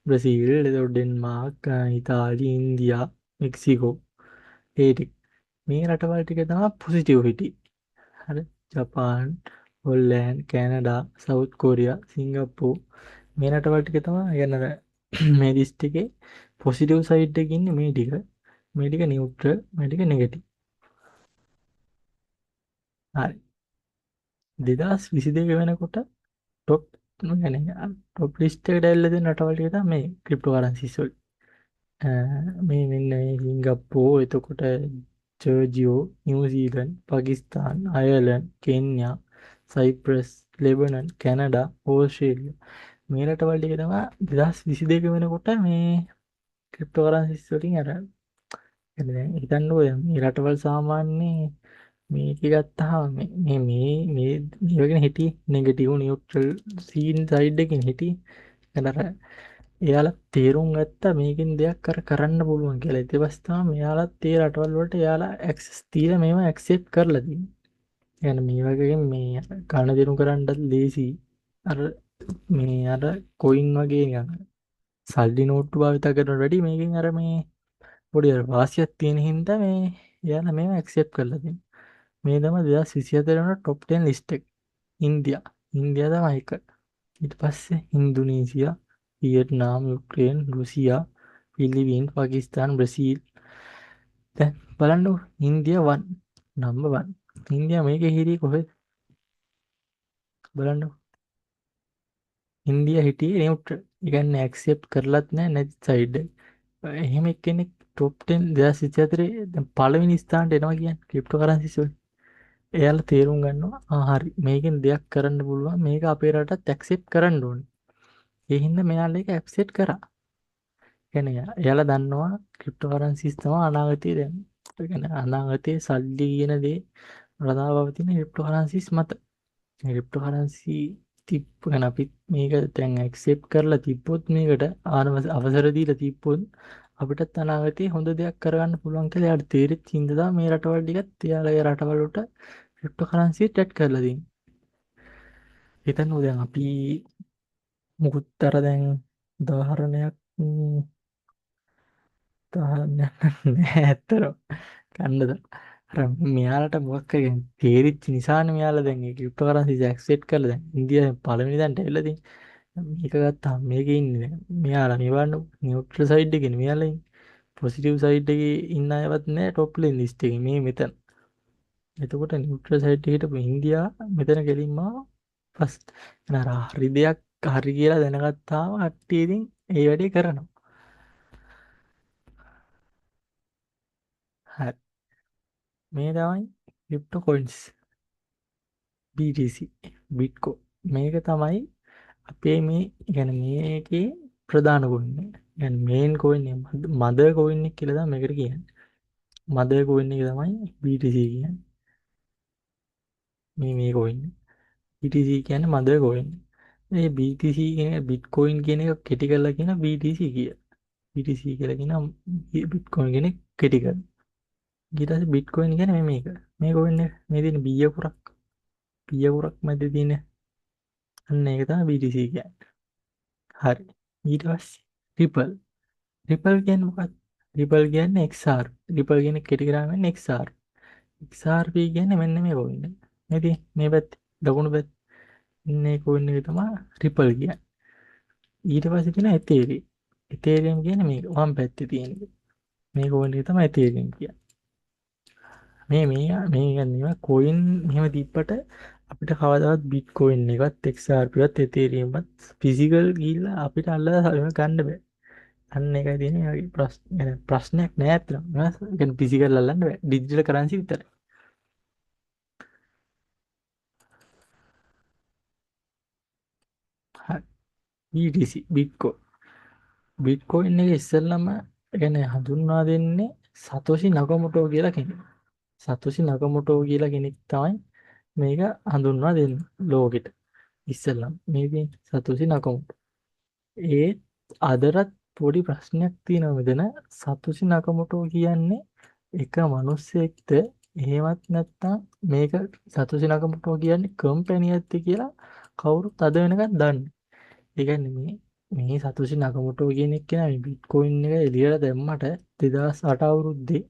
බ්‍රසීල්, එතකොට ඩෙන්මාර්ක්, ඉතාලි, ඉන්දියා, මෙක්සිකෝ ඒ ටික. මේ රටවල් ටික තමයි පොසිටිව් හිටි. හරි. ජපාන්, හොල්ලෑන්ඩ්, කැනඩා, සවුත් කොරියා, සිංගප්පූර් මේ රටවල් ටික තමයි يعني මේ ලිස්ට් එකේ පොසිටිව් සයිඩ් එකේ ඉන්නේ මේ ටික. මේ ටික නියුට්‍රල්, මේ ටික නෙගටිව්. හරි. 2022 වෙනකොට ටොප් ටොප් ලිස්ට් එකට ඇවිල්ලා තියෙන රටවල් ටික තමයි මේ ක්‍රිප්ටෝ කරන්සිස් වල. මේ මෙන්න මේ සිංගප්පූර්, එතකොට Georgia, New Zealand, Pakistan, Ireland, Kenya, Cyprus, Lebanon, Canada, Australia මේ රටවල් ටික තමයි 2022 වෙනකොට මේ ක්‍රිප්ටෝ කරන්සිස් වලින් අර يعني දැන් හිතන්නකෝ දැන් මේ රටවල් සාමාන්‍යයෙන් මේක ගත්තාම මේ වගේ හිටියේ නෙගටිව් නියුට්‍රල් සීන් සයිඩ් එකකින් හිටියේ. අර එයාලා තේරුම් ගත්තා මේකෙන් දෙයක් කරන්න පුළුවන් කියලා. ඊට පස්සේ තමයි මෙයාලත් ඒ රටවල් වලට එයාලා ඇක්සස් දීලා මේවා ඇක්සෙප්ට් කරලා තියෙන්නේ. يعني මේ වගේ මේ කන දෙනු කරන්නත් ලේසි. අර මේ අර කොයින් වගේ නිකන් සල්ලි නෝට්ටු භාවිත කරනවට වැඩි මේකෙන් අර මේ පොඩි අර වාසියක් තියෙන හින්දා මේ එයාලා මේවා ඇක්සෙප්ට් කරලා තියෙනවා. මේ තමයි 2024 වන টොප් 10 ලිස්ට් එක. ඉන්දියා තමයි එක. ඊට පස්සේ ඉන්දුනීසියා, වියට්නාම්, යුක්රේන්, රුසියා, පිලිපීන්, පාකිස්තාන්, බ්‍රසීල්. දැන් බලන්නකො ඉන්දියා 1 නම්බර් 1. ඉන්දියා මේකේ හිටියේ කොහෙද? බලන්නකො. ඉන්දියා හිටියේ නියුට්‍රල්. ඒ කියන්නේ ඇක්සෙප්ට් කරලත් නැහැ නැති සයිඩ් එක. එහෙම එක්කෙනෙක් টොප් 10 2024 දැන් පළවෙනි ස්ථානට එනවා කියන්නේ ක්‍රිප්ටෝ කරන්සිස් වල. එයාලා තේරුම් ගන්නවා හරි මේකෙන් දෙයක් කරන්න පුළුවන් මේක අපේ රටත් ඇක්සෙප්ට් කරන්න ඕනේ. ඒ හින්දා මෙයාලා ඒක ඇක්සෙප්ට් කරා. කියන්නේ එයාලා දන්නවා ක්‍රිප්ටෝ කරන්සිස් තමයි අනාගතයේ දැන්. ඒ කියන්නේ අනාගතයේ සල්ලි කියන දේ රඳා පවතින ක්‍රිප්ටෝ කරන්සිස් මත. මේ ක්‍රිප්ටෝ කරන්සි තිබ්බ ගැන අපි මේක දැන් ඇක්සෙප්ට් කරලා තිබ්බොත් මේකට අවසර දීලා තිබ්බොත් අපිටත් අනාගතයේ හොඳ දෙයක් කරගන්න පුළුවන් කියලා එයාට තේරිච්ච හින්දා තමයි මේ රටවල් ටිකත් එයාලගේ රටවල් වලට ක්‍රිප්ටෝ කරන්සි ටැට් කරලා තියෙන්නේ. හිතන්නකෝ දැන් අපි මුකුත් අර දැන් උදාහරණයක් උදාහරණයක් නෑ ඇත්තටම ගන්නද අර මෙයාලට මොකක් හරි තේරිච්ච නිසානේ මෙයාලා දැන් ඒ ක්‍රිප්ටෝ කරන්සි ඇක්සෙප්ට් කරලා දැන් ඉන්දියාවෙන් පළවෙනි දැන්ට ඇවිල්ලා තියෙන්නේ. මේක ගත්තාම මේකේ ඉන්නේ දැන් මෙයාලා මේ බලන්න නියුට්‍රල් සයිඩ් එකේ මෙයාලා ඉන්නේ. පොසිටිව් සයිඩ් එකේ ඉන්න අයවත් නෑ টොප් ලිස්ට් එකේ මේ මෙතන. එතකොට නියුට්‍රල් සයිඩ් එකට ඉන්දියා මෙතන ගෙලින්ම ෆස්ට්. අර හරි දෙයක් හරි කියලා දැනගත්තාම කට්ටිය ඉතින් ඒ වැඩේ කරනවා. හරි. මේ තමයි ක්‍රිප්ටෝ කොයින්ස් BTC බිට්කෝ මේක තමයි අපේ මේ يعني මේකේ ප්‍රධාන කොයින් එක. يعني මේන් කොයින් එක මදර් කොයින් එක කියලා තමයි මේකට කියන්නේ. මදර් කොයින් එක තමයි BTC කියන්නේ. මේ කොයින් BTC කියන්නේ මදර් කොයින්. මේ BTC කියන බිට්කොයින් කියන එක කෙටි කරලා කියන BTC කිය. BTC කියලා කියන බිට්කොයින් කියන කෙටි කර. ඊට පස්සේ බිට්කොයින් කියන්නේ මේක. මේ කොයින් එක මේ තියෙන බියකුරක් මැද තියෙන අන්න ඒක තමයි BTC කියන්නේ. හරි. ඊට පස්සේ රිපල්. රිපල් කියන්නේ මොකක්ද? රිපල් කියන්නේ XR. රිපල් කියන්නේ කෙටි කරාම වෙන්නේ XR. XRP කියන්නේ මෙන්න මේ කොයින් එක. මේ තියෙන මේ පැත්තේ දකුණු පැත්තේ මේ කොයින් එක තමයි රිපල් කියන්නේ. ඊට පස්සේ තියෙන එතේරියම්. එතේරියම් කියන්නේ මේක වම් පැත්තේ තියෙන එක. මේ කොයින් එක තමයි එතේරියම් කියන්නේ. මේ කියන්නේ කොයින් මෙහෙම තිබ්බට අපිට කවදාවත් බිට්කොයින් එකත් XRP වත් එතේරියම්වත් ෆිසිකල් ගිහිල්ලා අපිට අල්ලලා ගන්න බෑ. අන්න එකයි තියෙන්නේ වගේ ප්‍රශ්නයක් නෑ අතන. يعني ෆිසිකල් අල්ලන්න බෑ. ඩිජිටල් කරන්සි විතරයි. හරි. BTC බිට්කොයින් එක ඉස්සෙල්ලම يعني හඳුන්වා දෙන්නේ සතෝෂි නකමොටෝ කියලා කෙනෙක්. සතෝෂි නකමොටෝ කියලා කෙනෙක් තමයි මේක හඳුන්වා දෙන්නේ ලෝකෙට. ඉස්සෙල්ලම මේ සතෝෂි නකමොටෝ. ඒ අදටත් පොඩි ප්‍රශ්නයක් තියෙනවා මෙතන. සතෝෂි නකමොටෝ කියන්නේ එක මිනිස්සෙක්ද එහෙමත් නැත්තම් මේක සතොසි නකමොටෝ කියන්නේ කම්පැනි එකක්ද කියලා කවුරුත් අද වෙනකන් දන්නේ. ඒ කියන්නේ මේ සතොසි නකමොටෝ කියන එක්කෙනා මේ බිට්කොයින් එක එළියට දැම්මට 2008 අවුරුද්දේ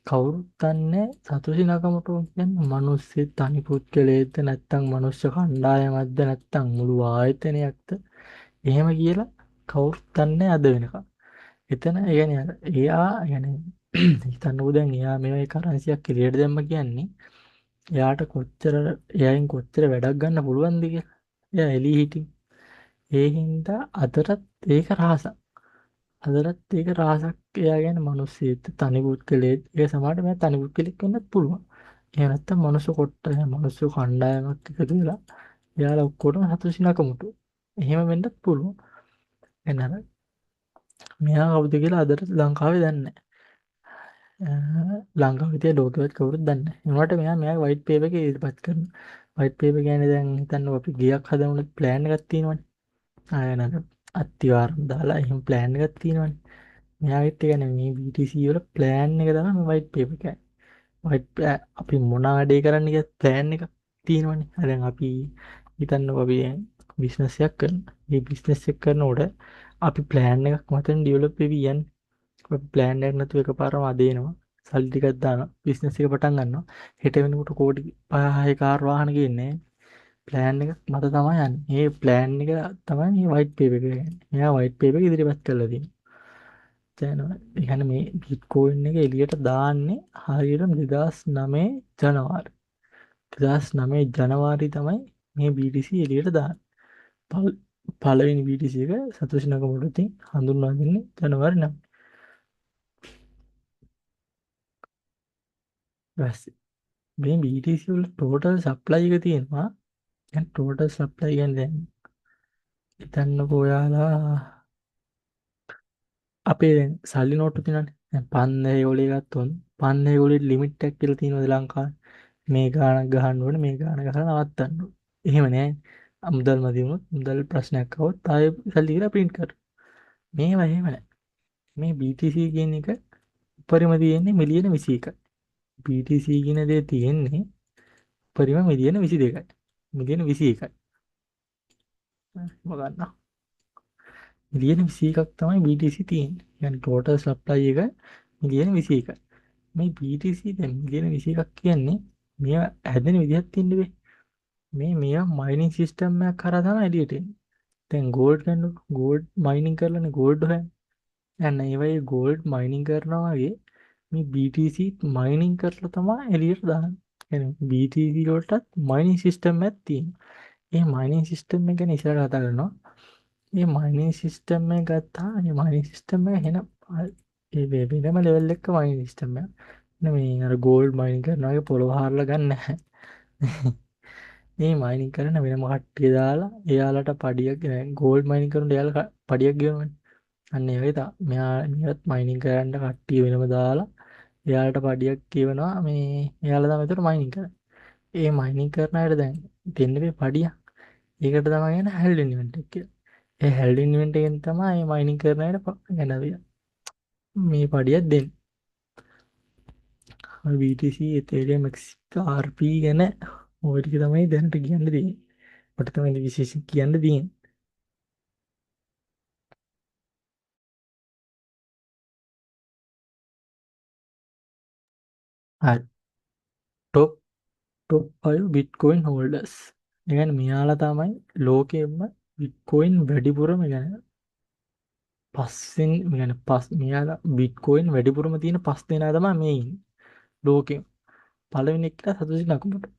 කවුරුත් දන්නේ සතොසි නකමොටෝ කියන්නේ මිනිස්සෙක් තනි පුද්ගලයෙක්ද නැත්තම් මනුෂ්‍ය කණ්ඩායමක්ද නැත්තම් මුළු ආයතනයක්ද එහෙම කියලා කවුරුත් දන්නේ අද වෙනකන්. එතන ඒ කියන්නේ අර එයා يعني හිතන්නකෝ දැන් එයා මේ කරන්සියක් එළියට දැම්ම කියන්නේ එයාට කොච්චර එයායින් කොච්චර වැඩක් ගන්න පුළුවන්ද කියලා. එයා එළිය හිටින්. ඒ හින්දා අදටත් ඒක රහසක්. අදටත් ඒක රහසක් එයා ගැන මිනිස්සෙත් තනි පුද්ගලයෙක් ඒ සමහරට මම තනි පුද්ගලෙක් වෙන්නත් පුළුවන්. එහෙම නැත්නම් මනුස්ස කොට්ට මනුස්ස කණ්ඩායමක් එකතු වෙලා එයාලා ඔක්කොටම හතුසි නකමුතු. එහෙම වෙන්නත් පුළුවන්. එනනම් මෙයා කවුද කියලා අදට ලංකාවේ දන්නේ නැහැ. ලංකාවේ තිය ලෝකෙවත් කවුරුත් දන්නේ නැහැ. ඒනකොට මෙයා වයිට් පේපර් එකේ ඉදිරිපත් කරනවා. වයිට් පේපර් කියන්නේ දැන් හිතන්නකො අපි ගියක් හදමුනොත් ප්ලෑන් එකක් තියෙනවනේ. ආය නේද? අත්තිවාරම් දාලා එහෙම ප්ලෑන් එකක් තියෙනවනේ. මෙයාගෙත් ඒ කියන්නේ මේ BTC වල ප්ලෑන් එක තමයි මේ වයිට් පේපර් එක. අපි මොන වැඩේ කරන්න කියලා ප්ලෑන් එකක් තියෙනවනේ. දැන් අපි හිතන්නකො අපි බිස්නස් එකක් කරනවා. මේ බිස්නස් එක කරනකොට අපි ප්ලෑන් එකක් මතන ඩෙවලොප් වෙවි යන්නේ. අපි ප්ලෑන් එකක් නැතුව එකපාරම අදේනවා. සල්ලි ටිකක් දානවා. බිස්නස් එක පටන් ගන්නවා. හෙට වෙනකොට කෝටි 5 කාර් වාහන ගියන්නේ. ප්ලෑන් එක මත තමයි යන්නේ. මේ ප්ලෑන් එක තමයි මේ වයිට් පේපර් එක කියන්නේ. මෙයා වයිට් පේපර් එක ඉදිරිපත් කරලා තියෙනවා. දැන් ඒ කියන්නේ මේ බිට්කොයින් එක එළියට දාන්නේ හරියටම 2009 ජනවාරි. 2009 ජනවාරි තමයි මේ BTC එළියට දාන්නේ. පළවෙනි BTC එක සතොසි නකමොටෝගෙන් හඳුන්වා දෙන්නේ ජනවාරි 9. ඊපස්සේ මේ BTC වල ටෝටල් සප්ලයි එක තියෙනවා. දැන් ටෝටල් සප්ලයි කියන්නේ දැන් හිතන්නකෝ ඔයාලා අපේ දැන් සල්ලි නෝට්ටු තියෙනවානේ. දැන් 5000 ගෝලේ ගත්තොත් 5000 ගෝලේ ලිමිට් එකක් කියලා තියෙනවද ලංකාවේ? මේ ගාණක් ගහන්න ඕනේ මේ ගාණ ගහලා නවත්තන්න ඕනේ. එහෙම නෑ. මුදල් මදි වුණොත් මුදල් ප්‍රශ්නයක් આવොත් ආයෙ සල්ලි දීලා print කරනවා. මේවා එහෙම නෑ. මේ BTC කියන එක උපරිම තියෙන්නේ මිලියන 21යි. BTC කියන දේ තියෙන්නේ උපරිම මිලියන 22යි. මිලියන 21යි. මොකක්ද? මිලියන 21ක් තමයි BTC තියෙන්නේ. يعني total supply එක මිලියන 21යි. මේ BTC දැන් මිලියන 21ක් කියන්නේ මේවා හැදෙන විදිහක් තියෙන්නේ. මේවා මයිනින් සිස්ටම් එකක් කරා තමයි එළියට එන්නේ. දැන් ගෝල්ඩ් ගන්න ගෝල්ඩ් මයිනින් කරලානේ ගෝල්ඩ් හොයන්නේ. දැන් ඒ වගේ ගෝල්ඩ් මයිනින් කරනවා වගේ මේ BTC මයිනින් කරලා තමයි එළියට දාන්නේ. يعني BTC වලටත් මයිනින් සිස්ටම් එකක් තියෙනවා. ඒ මයිනින් සිස්ටම් එක ගැන ඉස්සරහට කතා කරනවා. මේ මයිනින් සිස්ටම් එක ගත්තා මේ මයිනින් සිස්ටම් එක වෙනම ලෙවල් එක මයිනින් සිස්ටම් එක. මේ අර ගෝල්ඩ් මයිනින් කරනවා වගේ පොළොව හාරලා ගන්න නැහැ. මේ මයිනින් කරන වෙනම කට්ටිය දාලා එයාලට පඩියක් ගෝල්ඩ් මයිනින් කරනකොට එයාලා පඩියක් ගෙවනවනේ. අන්න ඒ වගේ මෙයාත් මයිනින් කරන්න කට්ටිය වෙනම දාලා එයාලට පඩියක් ගෙවනවා මේ එයාලා තමයි ඒතර මයිනින් කරන්නේ. ඒ මයිනින් කරන අයට දැන් දෙන්න මේ පඩියක්. ඒකට තමයි කියන්නේ හැල්ඩින් ඉවෙන්ට් එක කියලා. ඒ හැල්ඩින් ඉවෙන්ට් එකෙන් තමයි මේ මයිනින් කරන අයට මේ පඩියක් දෙන්නේ. BTC Ethereum XRP ගැන ඔය ටික තමයි දැනට කියන්න තියෙන්නේ. මට තමයි විශේෂයෙන් කියන්න තියෙන්නේ. හරි. top top 5 Bitcoin holders. ඒ කියන්නේ මෙයාලා තමයි ලෝකෙම Bitcoin වැඩිපුරම يعني පස්සෙන් يعني මෙයාලා Bitcoin වැඩිපුරම තියෙන 5 දෙනා තමයි මේ ඉන්නේ. ලෝකෙම. පළවෙනි එක සතොසි නකමොටෝ.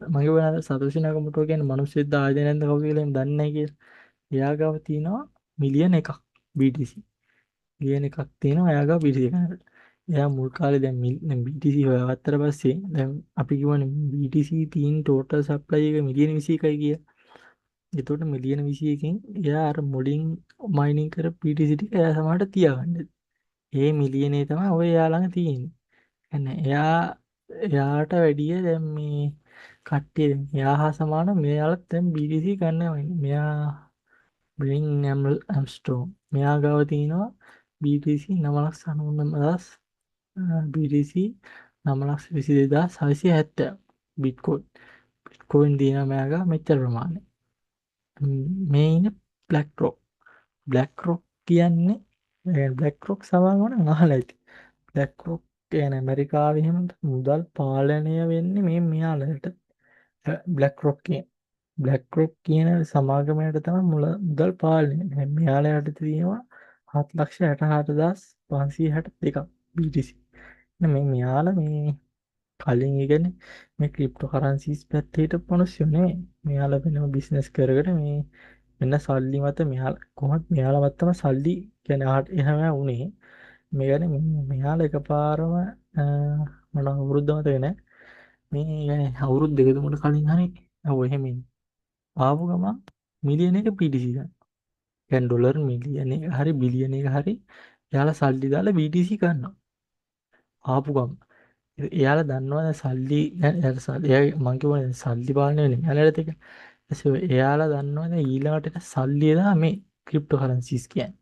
මගේ වෙන සතොසි නකමොටෝ කියන්නේ මිනිස්සුත් දායද නැන්ද කවුද කියලා මම දන්නේ නැහැ කියලා. එයා ගාව තියෙනවා මිලියන 1ක් BTC. මිලියන 1ක් තියෙනවා එයා ගාව BTC ගන්නට. එයා මුල් කාලේ දැන් BTC හොයාගත්තට පස්සේ දැන් අපි කියවනේ BTC තියෙන ටෝටල් සප්ලයි එක මිලියන 21යි කියලා. එතකොට මිලියන 21කින් එයා අර මුලින් මයිනින් කර BTC ටික එයා සමහරට තියාගන්න. ඒ මිලියනේ තමයි ඔය එයා ළඟ තියෙන්නේ. يعني එයාට වැඩිය දැන් මේ කට්ටිය දැන් එයා හා සමාන මෙයාලත් දැන් BTC ගන්නවා. මෙයා බ්‍රින් ඇම්ස්ට්‍රෝම් මෙයා ගාව තියෙනවා BTC 999,000 BTC 9,22,670 බිට්කෝයින්. බිට්කෝයින් තියෙනවා මෙයාගා මෙච්චර ප්‍රමාණයක්. මේ ඉන්නේ බ්ලැක් රොක්. බ්ලැක් රොක් කියන්නේ බ්ලැක් රොක් සමහරව නම් අහලා ඇති. බ්ලැක් රොක් කියන්නේ ඇමරිකාවේ එහෙම මුදල් පාලනය වෙන්නේ මේ මෙයාලට. බ්ලැක් රොක් කියන බ්ලැක් රොක් කියන සමාගමයට තමයි මුදල් පාලනය. දැන් මෙයාලට තියෙනවා 7,64,562ක් BTC. මේ මෙයාලා මේ කලින් ඉගෙන මේ ක්‍රිප්ටෝ කරන්සිස් පැත්තේ හිටපු මිනිස්සු නෙමෙයි. මෙයාලා වෙනම බිස්නස් කරගෙන මේ වෙන සල්ලි මත මෙයාලා කොහොමද මෙයාලා මත්තම සල්ලි කියන්නේ එහෙම වුණේ. මේ කියන්නේ මෙයාලා එකපාරම මට අවුරුද්ද මතක නැහැ. මේ කියන්නේ අවුරුදු දෙක තුනකට කලින් හරි ඔව් එහෙම ආපු ගමන් මිලියන එක BTC ගන්න. දැන් ඩොලර් මිලියන එක හරි බිලියන එක හරි එයාලා සල්ලි දාලා BTC ගන්නවා. ආපු ගමන් එයාලා දන්නවද සල්ලි දැන් එයාලා සල්ලි එයා මං කියවනේ සල්ලි පාලනය වෙන්නේ එයාලට එක. එයාලා දන්නවද ඊළඟට එන සල්ලි එදා මේ ක්‍රිප්ටෝ කරන්සිස් කියන්නේ.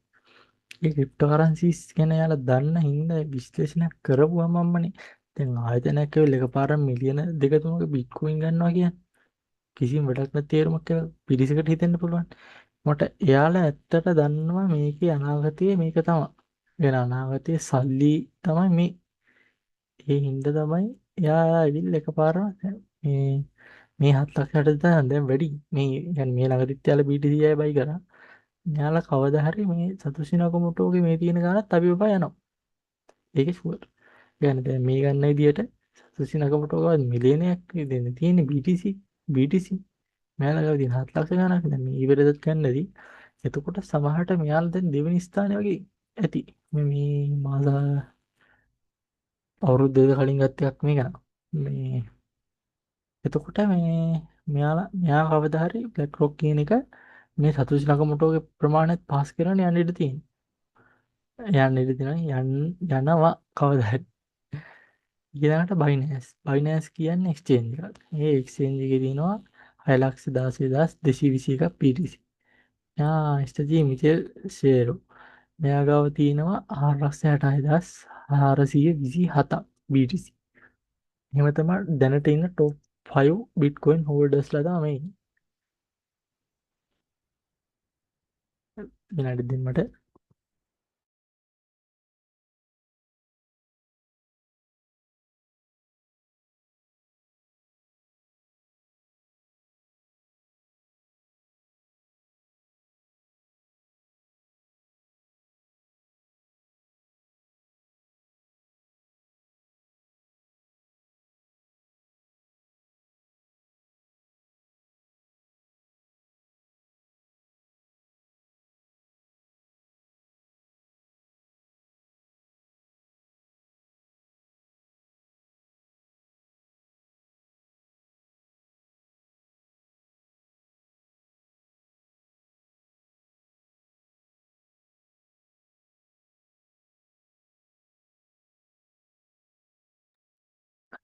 ඒ ක්‍රිප්ටෝ කරන්සිස් ගැන එයාලා දන්න හින්දා විශ්ලේෂණයක් කරපුවමමනේ දැන් ආයතනයක් ඇවිල්ලා එකපාරට මිලියන දෙක තුනක බිට්කෝයින් ගන්නවා කියන්නේ කිසිම වැඩක් නැති තේරුමක් කියලා පිරිසකට හිතෙන්න පුළුවන්. මට එයාලා ඇත්තට දන්නවා මේකේ අනාගතයේ මේක තමයි. වෙන අනාගතයේ සල්ලි තමයි මේ. ඒ හින්දා තමයි එයා ඇවිල්ලා එකපාරම මේ මේ 7,60,000 දැන් වැඩි. මේ يعني මේ ළඟදිත් යාලා BTC අය බයි කරා. යාලා කවදා හරි මේ සතුෂි නකමොටෝගේ මේ තියෙන ගානත් අපි ඔබ යනවා. ඒකේ ෂුවර්. يعني දැන් මේ ගන්න විදියට සතුෂි නකමොටෝගේ මිලියනයක් දෙන්න තියෙන BTC මෙයාලා ගාව තියෙන 7 ලක්ෂ ගණනක් දැන් මේ ඉවරදත් ගන්නදී. එතකොට සමහරට මෙයාලා දැන් දෙවෙනි ස්ථානයේ වගේ ඇති. මේ මාස අවුරුදු දෙක කලින් ගත්ත එකක් මේක. මේ එතකොට මෙයා කවදා හරි බ්ලැක් රොක් කියන එක මේ සතුෂි නකමොටෝගේ ප්‍රමාණයත් පාස් කරන්න යන්න ඉඩ තියෙනවා. යනවා කවදා හරි. ඊළඟට බයිනෑන්ස් කියන්නේ එක්ස්චේන්ජ් එකක්. ඒ එක්ස්චේන්ජ් එකේ තියෙනවා 6,16,221ක් BTC. ස්ටජී මිචෙල් ෂේරෝ මෙයා ගාව තියෙනවා 4,66,427ක් BTC. එහෙම තමයි දැනට ඉන්න টොප් 5 බිට්කොයින් හෝල්ඩර්ස්ලා තමයි ඉන්නේ. විනාඩි දෙන්න මට.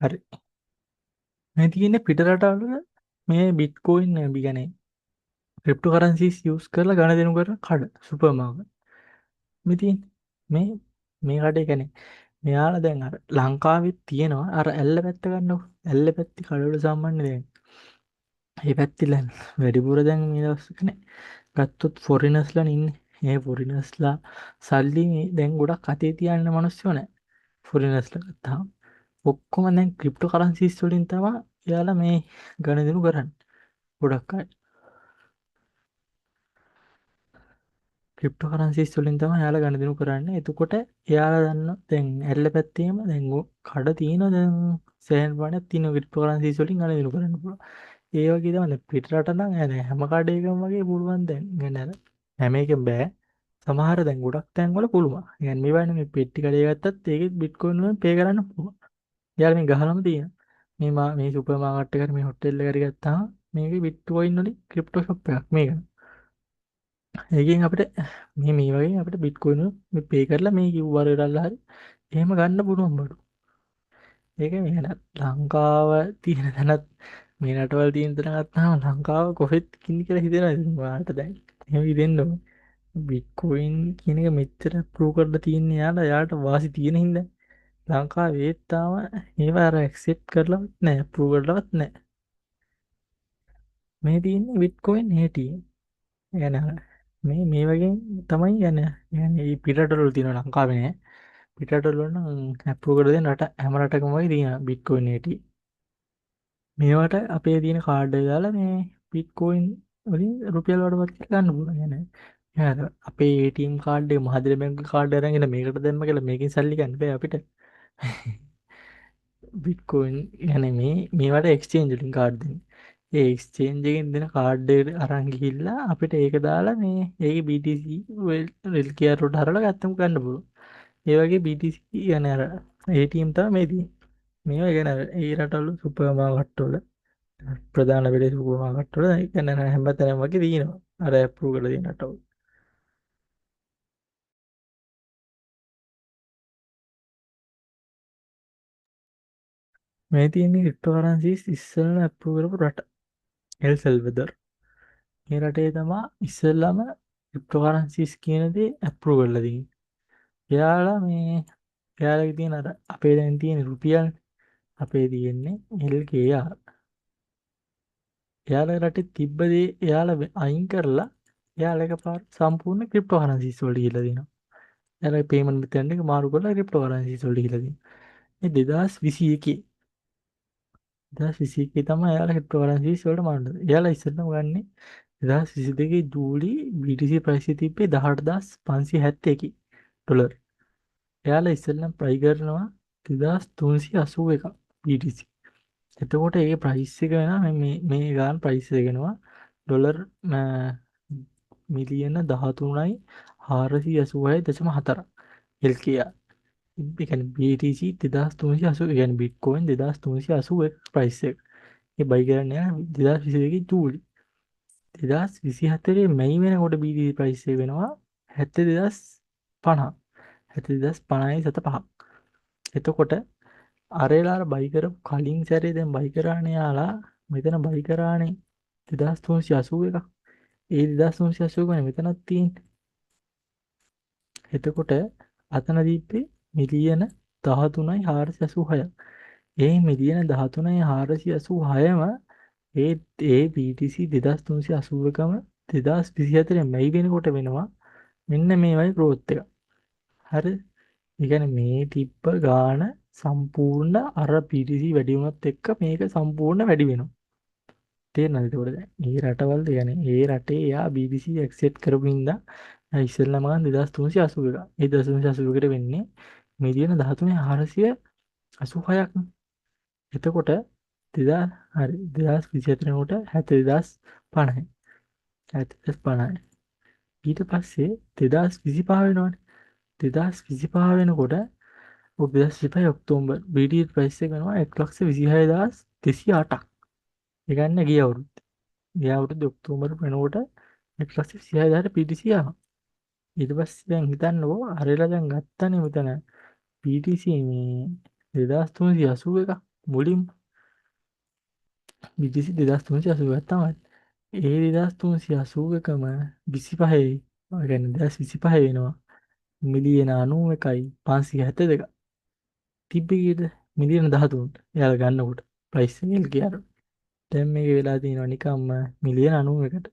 හරි. මේ තියෙන්නේ පිට රටවල මේ බිට්කොයින් කියන්නේ ක්‍රිප්ටෝ කරන්සිස් යූස් කරලා ගණදෙනු කරන කඩ සුපර් මාකට්. මේ තියෙන්නේ මේ මේ කඩේ කියන්නේ මෙයාලා දැන් අර ලංකාවෙත් තියෙනවා අර ඇල්ල පැත්ත ගන්නකො. ඇල්ල පැත්තේ කඩවල සාමාන්‍ය දැන් මේ පැත්තේ වැඩිපුර දැන් මේ දවස්වල ගත්තොත් ෆොරිනර්ස්ලා ඉන්නේ. ඒ ෆොරිනර්ස්ලා සල්ලි දැන් ගොඩක් අතේ තියන්න මිනිස්සු නැහැ. ෆොරිනර්ස්ලා ගත්තාම ඔක්කොම දැන් ක්‍රිප්ටෝ කරන්සිස් වලින් තමයි එයාලා මේ ගණදෙනු කරන්නේ. ගොඩක් අය ක්‍රිප්ටෝ කරන්සිස් වලින් තමයි එයාලා ගණදෙනු කරන්නේ. එතකොට එයාලා දන්න දැන් ඇල්ල පැත්තේම දැන් කඩ තියෙනවා දැන් සෑහෙන ප්‍රමාණයක් තියෙනවා ක්‍රිප්ටෝ කරන්සිස් වලින් ගණදෙනු කරන්න පුළුවන්. ඒ වගේ තමයි දැන් පිට රට නම් හැම කඩේකම වගේ පුළුවන් දැන් يعني අර හැම එකෙම බෑ. සමහර දැන් ගොඩක් තැන්වල පුළුවන්. يعني මේ වයින් මේ පෙට්ටි කඩේ ගත්තත් ඒකෙත් බිට්කොයින් වලින් පේ කරන්න පුළුවන්. එයාලා මේ ගහලම තියෙනවා. මේ සුපර් මාකට් එකකට මේ හොටෙල් එකකට ගත්තාම මේකේ බිට්කොයින් වලින් ක්‍රිප්ටෝ ෂොප් එකක් මේක. ඒකෙන් අපිට මේ වගේ අපිට බිට්කොයින් මේ පේ කරලා මේ QR එකවල හරි එහෙම ගන්න පුළුවන් බඩු. ඒක මේ ලංකාව තියෙන තැනත් මේ රටවල් තියෙන තැන ගත්තාම ලංකාව කොහෙද ඉන්නේ කියලා හිතෙනවා ඉතින් ඔයාලට දැන්. එහෙම හිතෙන්න ඕන. බිට්කොයින් කියන එක මෙච්චර ප්‍රූව් කරලා තියෙන්නේ යාළුවා වාසි තියෙන හින්දා. ලංකාවේ තාම ඒවා අර ඇක්සෙප්ට් කරලවත් නැහැ, අප්‍රූව් කරලවත් නැහැ. මේ තියෙන්නේ බිට්කොයින් 80. يعني මේ වගේ තමයි يعني يعني පිටරටවල තියෙනවා, ලංකාවේ නෑ. පිටරටවල නම් අප්‍රූව් කරලා දෙන රට හැම රටකම වගේ තියෙනවා බිට්කොයින් 80. මේවට අපේ තියෙන කාඩ් එක දාලා මේ බිට්කොයින් වලින් රුපියල් වලට පත් ගන්න පුළුවන්. يعني يعني අපේ ATM කාඩ් එක මහජන බැංකුවේ කාඩ් අරගෙන මේකට දැම්ම කියලා මේකෙන් සල්ලි ගන්න බෑ අපිට. බිට්කොයින් يعني මේවට එක්ස්චේන්ජ් වලින් කාඩ් දෙන්නේ. ඒ එක්ස්චේන්ජ් එකෙන් දෙන කාඩ් එක අරන් ගිහිල්ලා අපිට ඒක දාලා මේ ඒකේ BTC රෙල් කියාරට හරලා ගත්තම ගන්න පුළුවන්. ඒ වගේ BTC يعني අර ATM තමයි මේ තියෙන්නේ. මේවා يعني අර ඒ රටවල සුපර් මාකට් වල ප්‍රධාන වෙලේ සුපර් මාකට් වල يعني හැමතැනම වගේ තියෙනවා. අර අප්‍රූව් කරලා තියෙන රටවල. මේ තියෙන්නේ ක්‍රිප්ටෝකරන්සිස් ඉස්සෙල්ලා අප්‍රූව් කරපු රට එල් සල්වදර්. මේ රටේ තමා ඉස්සෙල්ලාම ක්‍රිප්ටෝකරන්සිස් කියන දේ අප්‍රූව් කරලා තියෙන්නේ. එයාලා මේ එයාලගේ තියෙන අර අපේ දැන් තියෙන රුපියල් අපේ තියෙන්නේ LKR. එයාලා රටේ තිබ්බ දේ එයාලා අයින් කරලා එයාලා එකපාර සම්පූර්ණ ක්‍රිප්ටෝකරන්සිස් වලට ගිහිල්ලා දෙනවා. එයාලා පේමන්ට් මෙතන එක මාරු කරලා ක්‍රිප්ටෝකරන්සිස් වලට ගිහිල්ලා දෙනවා. මේ 2021 2021 තමයි එයාලා ක්‍රිප්ටෝකරන්සිස් වලට මාරු. එයාලා ඉස්සෙල්ලාම ගන්නේ 2022 ජූලි BTC ප්‍රයිස් එක තිබ්බේ 18571 ඩොලර්. එයාලා ඉස්සෙල්ලම ප්‍රයි කරනවා 2381 BTC. එතකොට ඒකේ ප්‍රයිස් එක වෙනවා මේ ගාන ප්‍රයිස් එක වෙනවා ඩොලර් මිලියන 13,486.4 LKR. ඒ කියන්නේ BTC 2380, ඒ කියන්නේ බිට්කොයින් 2381 ප්‍රයිස් එක. ඒ බයි කරන්නේ 2022 ජූලි. 2024 මැයි වෙනකොට BTC ප්‍රයිස් එක වෙනවා 70,050. 70,050.75. එතකොට අරේලාර බයි කරපු කලින් සැරේ දැන් බයි කරානේ යාලා මෙතන බයි කරානේ 2381. ඒ 2381 ගනේ මෙතනක් තියෙන්නේ. එතකොට අතන දීප්පේ මිලියන 13,486. ඒ මිලියන 13,486ම ඒ BTC 2381ම 2024 මැයි වෙනකොට වෙනවා මෙන්න මේ වගේ growth එක. හරි. ඒ කියන්නේ මේ තිබ්බ ගාන සම්පූර්ණ අර BTC වැඩි වුණත් එක්ක මේක සම්පූර්ණ වැඩි වෙනවා. තේරෙනවද? ඒකෝට දැන් මේ රටවල් කියන්නේ ඒ රටේ එයා BTC ඇක්සෙප්ට් කරපු හින්දා ඉස්සෙල්ලාම ගන්න 2381. ඒ 2381කට වෙන්නේ මිලියන 13,486ක්. එතකොට 2000 හරි 2024 කට 70,050යි. 70,050යි. ඊට පස්සේ 2025 වෙනවනේ. 2025 වෙනකොට 2025 ඔක්තෝබර් BTC ප්‍රයිස් එක වෙනවා 1,26,208ක්. ඒ කියන්නේ ගිය අවුරුද්ද. ගිය අවුරුද්ද ඔක්තෝබර් වෙනකොට 1,26,000 BTC ආවා. ඊට පස්සේ දැන් හිතන්නකෝ අරලා දැන් ගත්තනේ මෙතන BTC මේ 2381 මුලින්ම BTC 2381 තමයි. ඒ 2381කම 25 ඒ කියන්නේ 2025 වෙනවා මිලියන 91,572. තිබ්බේ කීයද? මිලියන 13. එයාලා ගන්නකොට ප්‍රයිස් එක කියලා. දැන් මේක වෙලා තියෙනවා නිකම්ම මිලියන 91කට.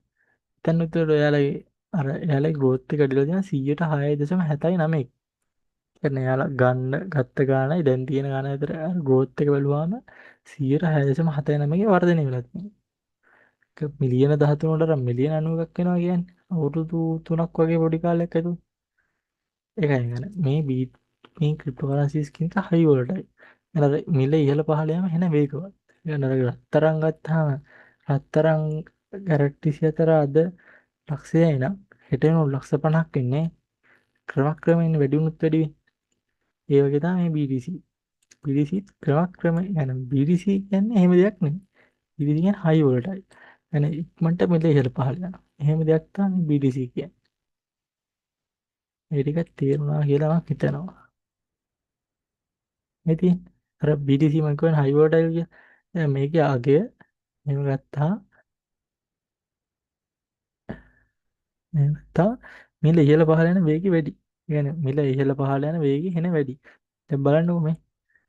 දැන් උතර එයාලගේ අර එයාලගේ growth එක අඩිලා තියෙනවා 106.79. කියන්නේ එයාලා ගත්ත ගානයි දැන් තියෙන ගාන අතර growth එක බැලුවාම 106.79 වර්ධනය වෙලා තියෙනවා. මිලියන 13 වලට මිලියන 91ක් වෙනවා කියන්නේ අවුරුදු 3ක් වගේ පොඩි කාලයක් ඇතුළත. ඒකයි ගන්න. මේ ක්‍රිප්ටෝකරන්සිස් කින්ට හයි වලටයි. අර මිල ඉහළ පහළ යෑම එන වේගවත්. يعني අර රත්තරන් ගත්තාම රත්තරන් කැරට් 24 අද ලක්ෂයයි නම් හෙට වෙන ලක්ෂ 50ක් වෙන්නේ. ක්‍රමක්‍රමයෙන් වැඩි වුණොත් වැඩි වෙන්නේ. ඒ වගේ තමයි මේ BTC. BTC ක්‍රමක්‍රමයෙන් يعني BTC කියන්නේ එහෙම දෙයක් නෙමෙයි. BTC කියන්නේ හයි වලටයි. يعني ඉක්මනට මිල ඉහළ පහළ යනවා. එහෙම දෙයක් තමයි BTC කියන්නේ. ඒ ටික තේරුණා කියලා මම හිතනවා. ඉතින් අර BTC මම කියන හයි වෝල්ටයිල් කිය. දැන් මේකේ අගය එහෙම ගත්තා මිල ඉහළ පහළ යන වේගය වැඩි. يعني මිල ඉහළ පහළ යන වේගය එන වැඩි. දැන් බලන්නකෝ මේ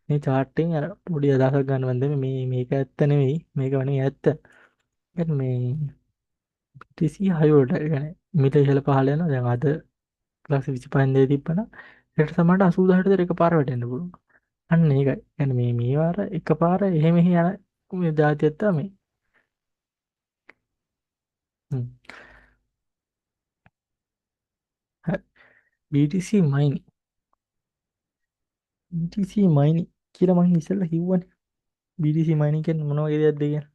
මේ chart එකෙන් අර පොඩි අදහසක් ගන්න බන්ද මේක ඇත්ත නෙවෙයි මේක වනේ ඇත්ත. يعني මේ BTC හයවට يعني මිට ඉහළ පහළ යනවා. දැන් අද ලක්ෂ 25 දෙය තිබ්බනම් හෙට සමහරට 80000ට විතර එකපාර වැටෙන්න පුළුවන්. අන්න ඒකයි. يعني මේ වාර එකපාර එහෙ මෙහෙ යන මේ જાතියක් තමයි. හ්ම්. හරි. BTC mining BTC mining කියලා මම ඉස්සෙල්ලා කිව්වනේ. BTC mining කියන්නේ මොන වගේ දෙයක්ද කියලා.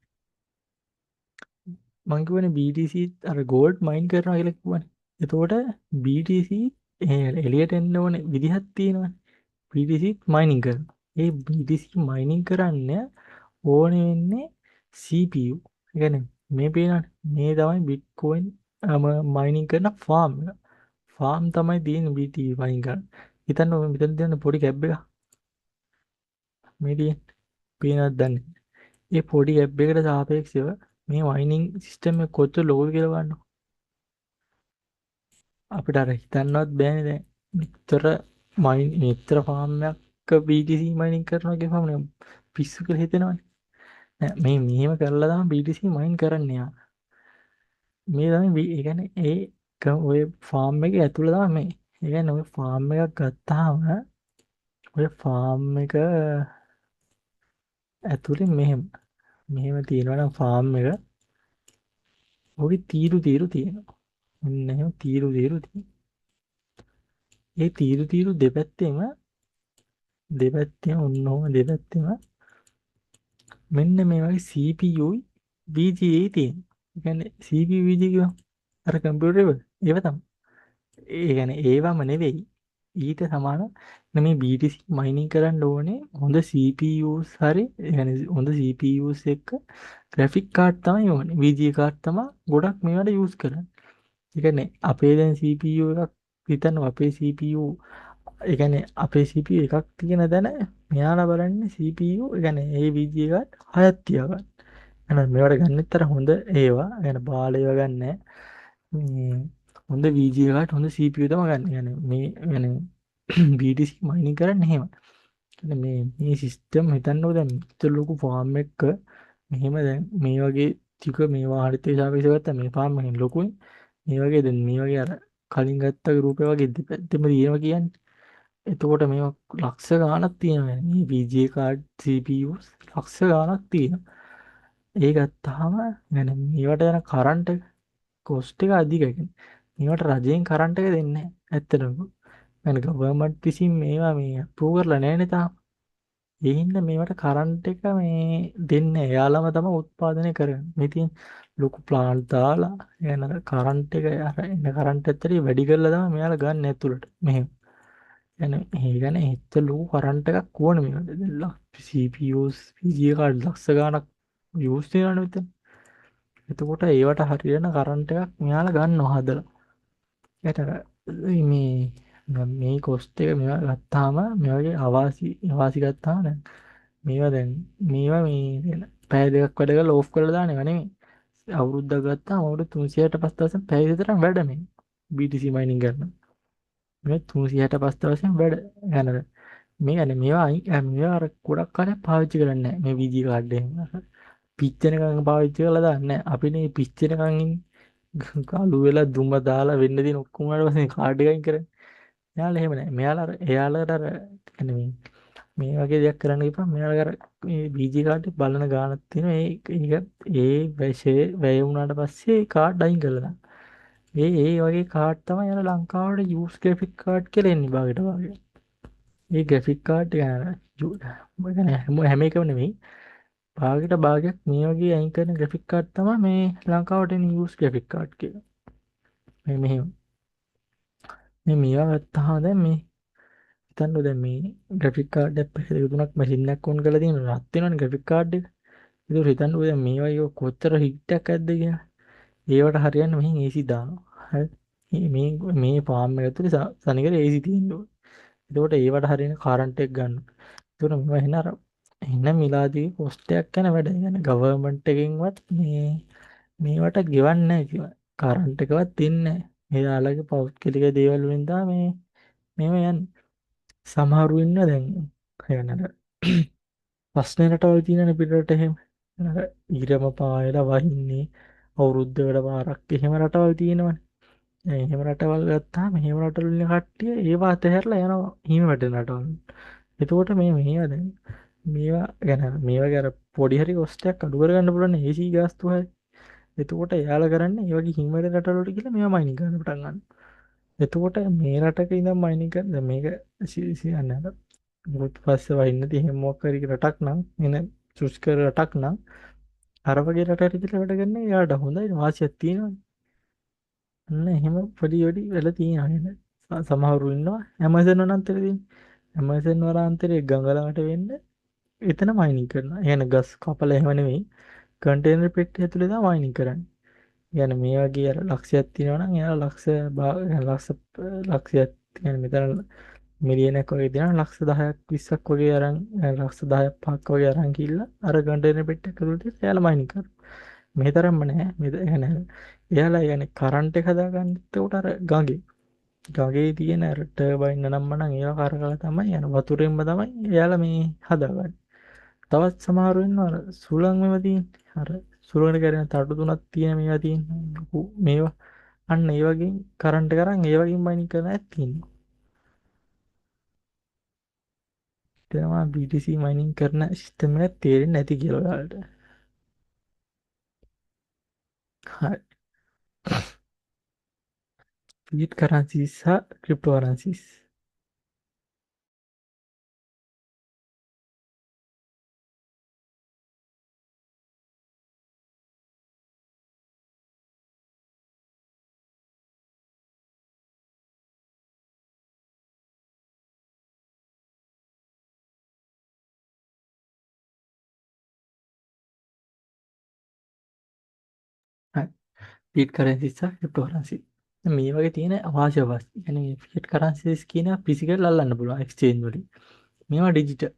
මං කිව්වනේ BTC අර gold mine කරනවා කියලා කිව්වනේ. එතකොට BTC එළියට එන්න ඕනේ විදිහක් තියෙනවනේ. BTC mining කරනවා. ඒ BTC mining කරන්න ඕනේ වෙන්නේ CPU. ඒ කියන්නේ මේ පේනවනේ. මේ තමයි Bitcoin mining කරන farm එක. farm තමයි තියෙන්නේ BTC mining කරන්න. හිතන්න ඔය මෙතන තියෙන පොඩි කැබ් එක මේ තියෙන පේනවද දන්නේ. ඒ පොඩි කැබ් එකට සාපේක්ෂව මේ mining system එක කොච්චර ලොකුද කියලා බලන්න. අපිට අර හිතන්නවත් බෑනේ දැන් මෙච්චර මෙච්චර ෆාම් එකක BTC මයිනින් කරනවා කියපම පිස්සු කියලා හිතෙනවනේ. නෑ මේ මෙහෙම කරලා තමයි BTC මයින් කරන්නේ යා. මේ තමයි ඒ කියන්නේ ඔය ෆාම් එකේ ඇතුළේ තමයි මේ. ඒ කියන්නේ ඔය ෆාම් එකක් ගත්තාම ඔය ෆාම් එක ඇතුළේ මෙහෙම තියෙනවා නම් ෆාම් එක ඔගේ තීරු තියෙනවා. මෙන්න එහෙම තීරු තියෙනවා. ඒ තීරු දෙපැත්තෙම ඔන්නෝම දෙපැත්තෙම මෙන්න මේ වගේ CPUයි VGA තියෙනවා. ඒ කියන්නේ CPU VGA කියවම අර කම්පියුටර් එක ඒව තමයි. ඒ කියන්නේ ඒවම නෙවෙයි. ඊට සමාන මේ BTC මයිනින් කරන්න ඕනේ හොඳ CPUs හරි ඒ කියන්නේ හොඳ CPUs එක්ක graphic card තමයි ඕනේ. VGA card තමයි ගොඩක් මේවට use කරන්නේ. ඒ කියන්නේ අපේ දැන් CPU එකක් හිතන්න අපේ CPU ඒ කියන්නේ අපේ CPU එකක් තියෙන දැන මෙයාලා බලන්නේ CPU ඒ කියන්නේ ඒ VGA එකත් හයක් තියාගන්න. එහෙනම් මේවට ගන්නෙත්තර හොඳ ඒවා يعني බාල ඒවා ගන්නෑ. මේ හොඳ VGA එකත් හොඳ CPU තමයි ගන්න. يعني මේ يعني BTC මයිනින් කරන්නේ එහෙම. මේ සිස්ටම් හිතන්නකෝ දැන් මෙච්චර ලොකු ෆාම් එකක මෙහෙම දැන් මේ වගේ ටික මේවා හරිත සාපේක්ෂව ගත්තා මේ ෆාම් එකෙන් ලොකුයි. මේ වගේ දැන් මේ වගේ අර කලින් ගත්ත ගෲප් එක වගේ දෙපැත්තෙම තියෙනවා කියන්නේ. එතකොට මේවා ලක්ෂ ගාණක් තියෙනවා. මේ VGA card CPUs ලක්ෂ ගාණක් තියෙනවා. ඒ ගත්තාම يعني මේවට යන කරන්ට් එක කොස්ට් එක අධිකයි. මේවට රජයෙන් කරන්ට් එක දෙන්නේ නැහැ. ඇත්තටම. يعني ගවර්න්මන්ට් විසින් මේවා මේ අප්‍රූව් කරලා නැහැ නේ තාම. ඒ හින්දා මේවට කරන්ට් එක මේ දෙන්නේ. එයාලම තමයි උත්පාදනය කරන්නේ. මේ තියෙන ලොකු ප්ලාන්ට් දාලා يعني කරන්ට් එක අර එන කරන්ට් ඇත්තට වැඩි කරලා තමයි මෙයාලා ගන්න ඇතුළට. මෙහෙම. يعني ඒ කියන්නේ එච්ච ලොකු කරන්ට් එකක් ඕනේ මේකට. දැන් CPUs VGA කාඩ් ලක්ෂ ගාණක් යූස් වෙනවනේ මෙතන. එතකොට ඒවට හරියන කරන්ට් එකක් මෙයාලා ගන්නවා හදලා. ඒකට මේ කොස්ට් එක මේවා ගත්තාම මේ වගේ අවාසි ගත්තාම දැන් මේවා මේ පැය දෙකක් වැඩ කරලා ඕෆ් කරලා දාන එක නෙමෙයි. අවුරුද්දක් ගත්තාම අවුරුදු 365 දවසෙන් පැය විතරක් වැඩ මේ BTC මයිනින් කරනවා. මේ 365 දවසෙන් වැඩ යනවා. මේ يعني මේවා අර ගොඩක් කාලයක් පාවිච්චි කරන්නේ නැහැ. මේ VG කාඩ් එහෙම. පිච්චෙනකන් පාවිච්චි කරලා දාන්නේ. අපිනේ පිච්චෙනකන් අලු වෙලා දුම දාලා වෙන්න දින ඔක්කොම වල පස්සේ කාඩ් එකකින් කරන්නේ. එයාලා එහෙම නැහැ. එයාලට අර يعني මේ වගේ දෙයක් කරන්න ගිහම මෙයාලා අර මේ BG කාඩ් එක බලන ගානක් තියෙනවා. ඒ වැය වුණාට පස්සේ ඒ කාඩ් අයින් කරලා දානවා. ඒ වගේ කාඩ් තමයි යන ලංකාවට යූස් ග්‍රැෆික් කාඩ් කියලා එන්නේ භාගයට භාගය. ඒ ග්‍රැෆික් කාඩ් හැම එකම නෙමෙයි. භාගයට භාගයක් මේ වගේ අයින් කරන ග්‍රැෆික් කාඩ් තමයි මේ ලංකාවට එන යූස් ග්‍රැෆික් කාඩ් කියලා. මෙහෙම. මේවා ගත්තාම දැන් මේ හිතන්නකෝ දැන් මේ ග්‍රැෆික් කාඩ් එකක් පැය දෙක තුනක් මැෂින් එකක් ඔන් කරලා තියෙනවා රත් වෙනවනේ ග්‍රැෆික් කාඩ් එක. ඒක හිතන්නකෝ දැන් මේවා ඒක කොච්චර හිට් එකක් ඇද්ද කියලා. ඒවට හරියන්න මෙහින් AC දානවා. හරි. මේ ෆාම් එක ඇතුලේ සනිකර AC තියෙන්න ඕනේ. එතකොට ඒවට හරියන කරන්ට් එක ගන්න. එතකොට මේවා එන අර එන මිලාදී කොස්ට් එකක් යන වැඩ. يعني ගවර්න්මන්ට් එකෙන්වත් මේවට ගෙවන්නේ නැහැ කියලා. කරන්ට් එකවත් දෙන්නේ නැහැ. එයාලගේ පෞද්ගලික දේවල් වලින් තමයි මේව යන්නේ. සමහරු ඉන්න දැන් يعني ප්‍රශ්න රටවල් තියෙනනේ පිටරට එහෙම. අර ඉරම පායලා වහින්නේ අවුරුද්දකට පාරක් එහෙම රටවල් තියෙනවනේ. දැන් එහෙම රටවල් ගත්තාම එහෙම රටවල ඉන්න කට්ටිය ඒවා අතහැරලා යනවා හිම වැටෙන රටවල්. එතකොට මේවා දැන් මේවා ගැන මේවා ගැන පොඩි හරි කොස්ට් එකක් අඩු කරගන්න පුළුවන් AC ගාස්තු හරි. එතකොට එයාලා කරන්නේ ඒ වගේ හිම වැටෙන රටවල් වලට ගිහලා මේවා මයිනින් කරන්න පටන් ගන්නවා. එතකොට මේ රටක ඉඳන් මයිනින් කරන දැන් මේක යන්නේ අර මොකද පස්සේ වහින්න තියෙන මොකක් හරි රටක් නම් එන සුස්කර රටක් නම් අර වගේ රටකට ඉඳලා වැඩ කරන්නේ එයාට හොඳයි වාසියක් තියෙනවා. අන්න එහෙම පොඩි පොඩි වෙලා තියෙනවා නේද? සමහරු ඉන්නවා ඇමසන් වනාන්තරේ තියෙන. ඇමසන් වනාන්තරේ ගඟ ළඟට වෙන්න එතන මයිනින් කරනවා. එහෙනම් ගස් කපලා එහෙම නෙවෙයි. කන්ටේනර් පෙට්ටිය ඇතුලේ තමයි මයිනින් කරන්නේ. يعني මේ වගේ අර ලක්ෂයක් තියෙනවා නම් එයාලා ලක්ෂයක් يعني මෙතන මිලියනක් වගේ දෙනවා ලක්ෂ 10ක් 20ක් වගේ අරන් ලක්ෂ 10ක් 5ක් වගේ අරන් ගිහිල්ලා අර කන්ටේනර් පෙට්ටියක් ඇතුලේ එයාලා මයිනින් කරනවා. මේ තරම්ම නෑ. මේ يعني එයාලා يعني කරන්ට් එක හදාගන්නත් උට අර ගඟේ තියෙන අර ටර්බයින් නම්ම නම් ඒවා කරකලා තමයි යන වතුරෙන්ම තමයි එයාලා මේ හදාගන්නේ. තවත් සමහරු ඉන්නවා අර සුළං මේවා තියෙන්නේ. අර සුළඟට කරන තටු තුනක් තියෙන මේවා තියෙන්නේ. මේවා අන්න ඒ වගේ කරන්ට් එක අරන් ඒ වගේ මයිනින් කරන අයත් තියෙනවා. එතනවා BTC මයිනින් කරන සිස්ටම් එක තේරෙන්නේ නැති කියලා ඔයාලට. හරි. ෆියට් කරන්සිස් සහ ක්‍රිප්ටෝ කරන්සිස්. හරි. ෆියට් කරන්සිස් සහ ක්‍රිප්ටෝ කරන්සි. මේ වගේ තියෙන අවාසිය වස්තු. يعني ෆියට් කරන්සිස් කියන ෆිසිකල් අල්ලන්න පුළුවන් එක්ස්චේන්ජ් වලින්. මේවා ඩිජිටල්.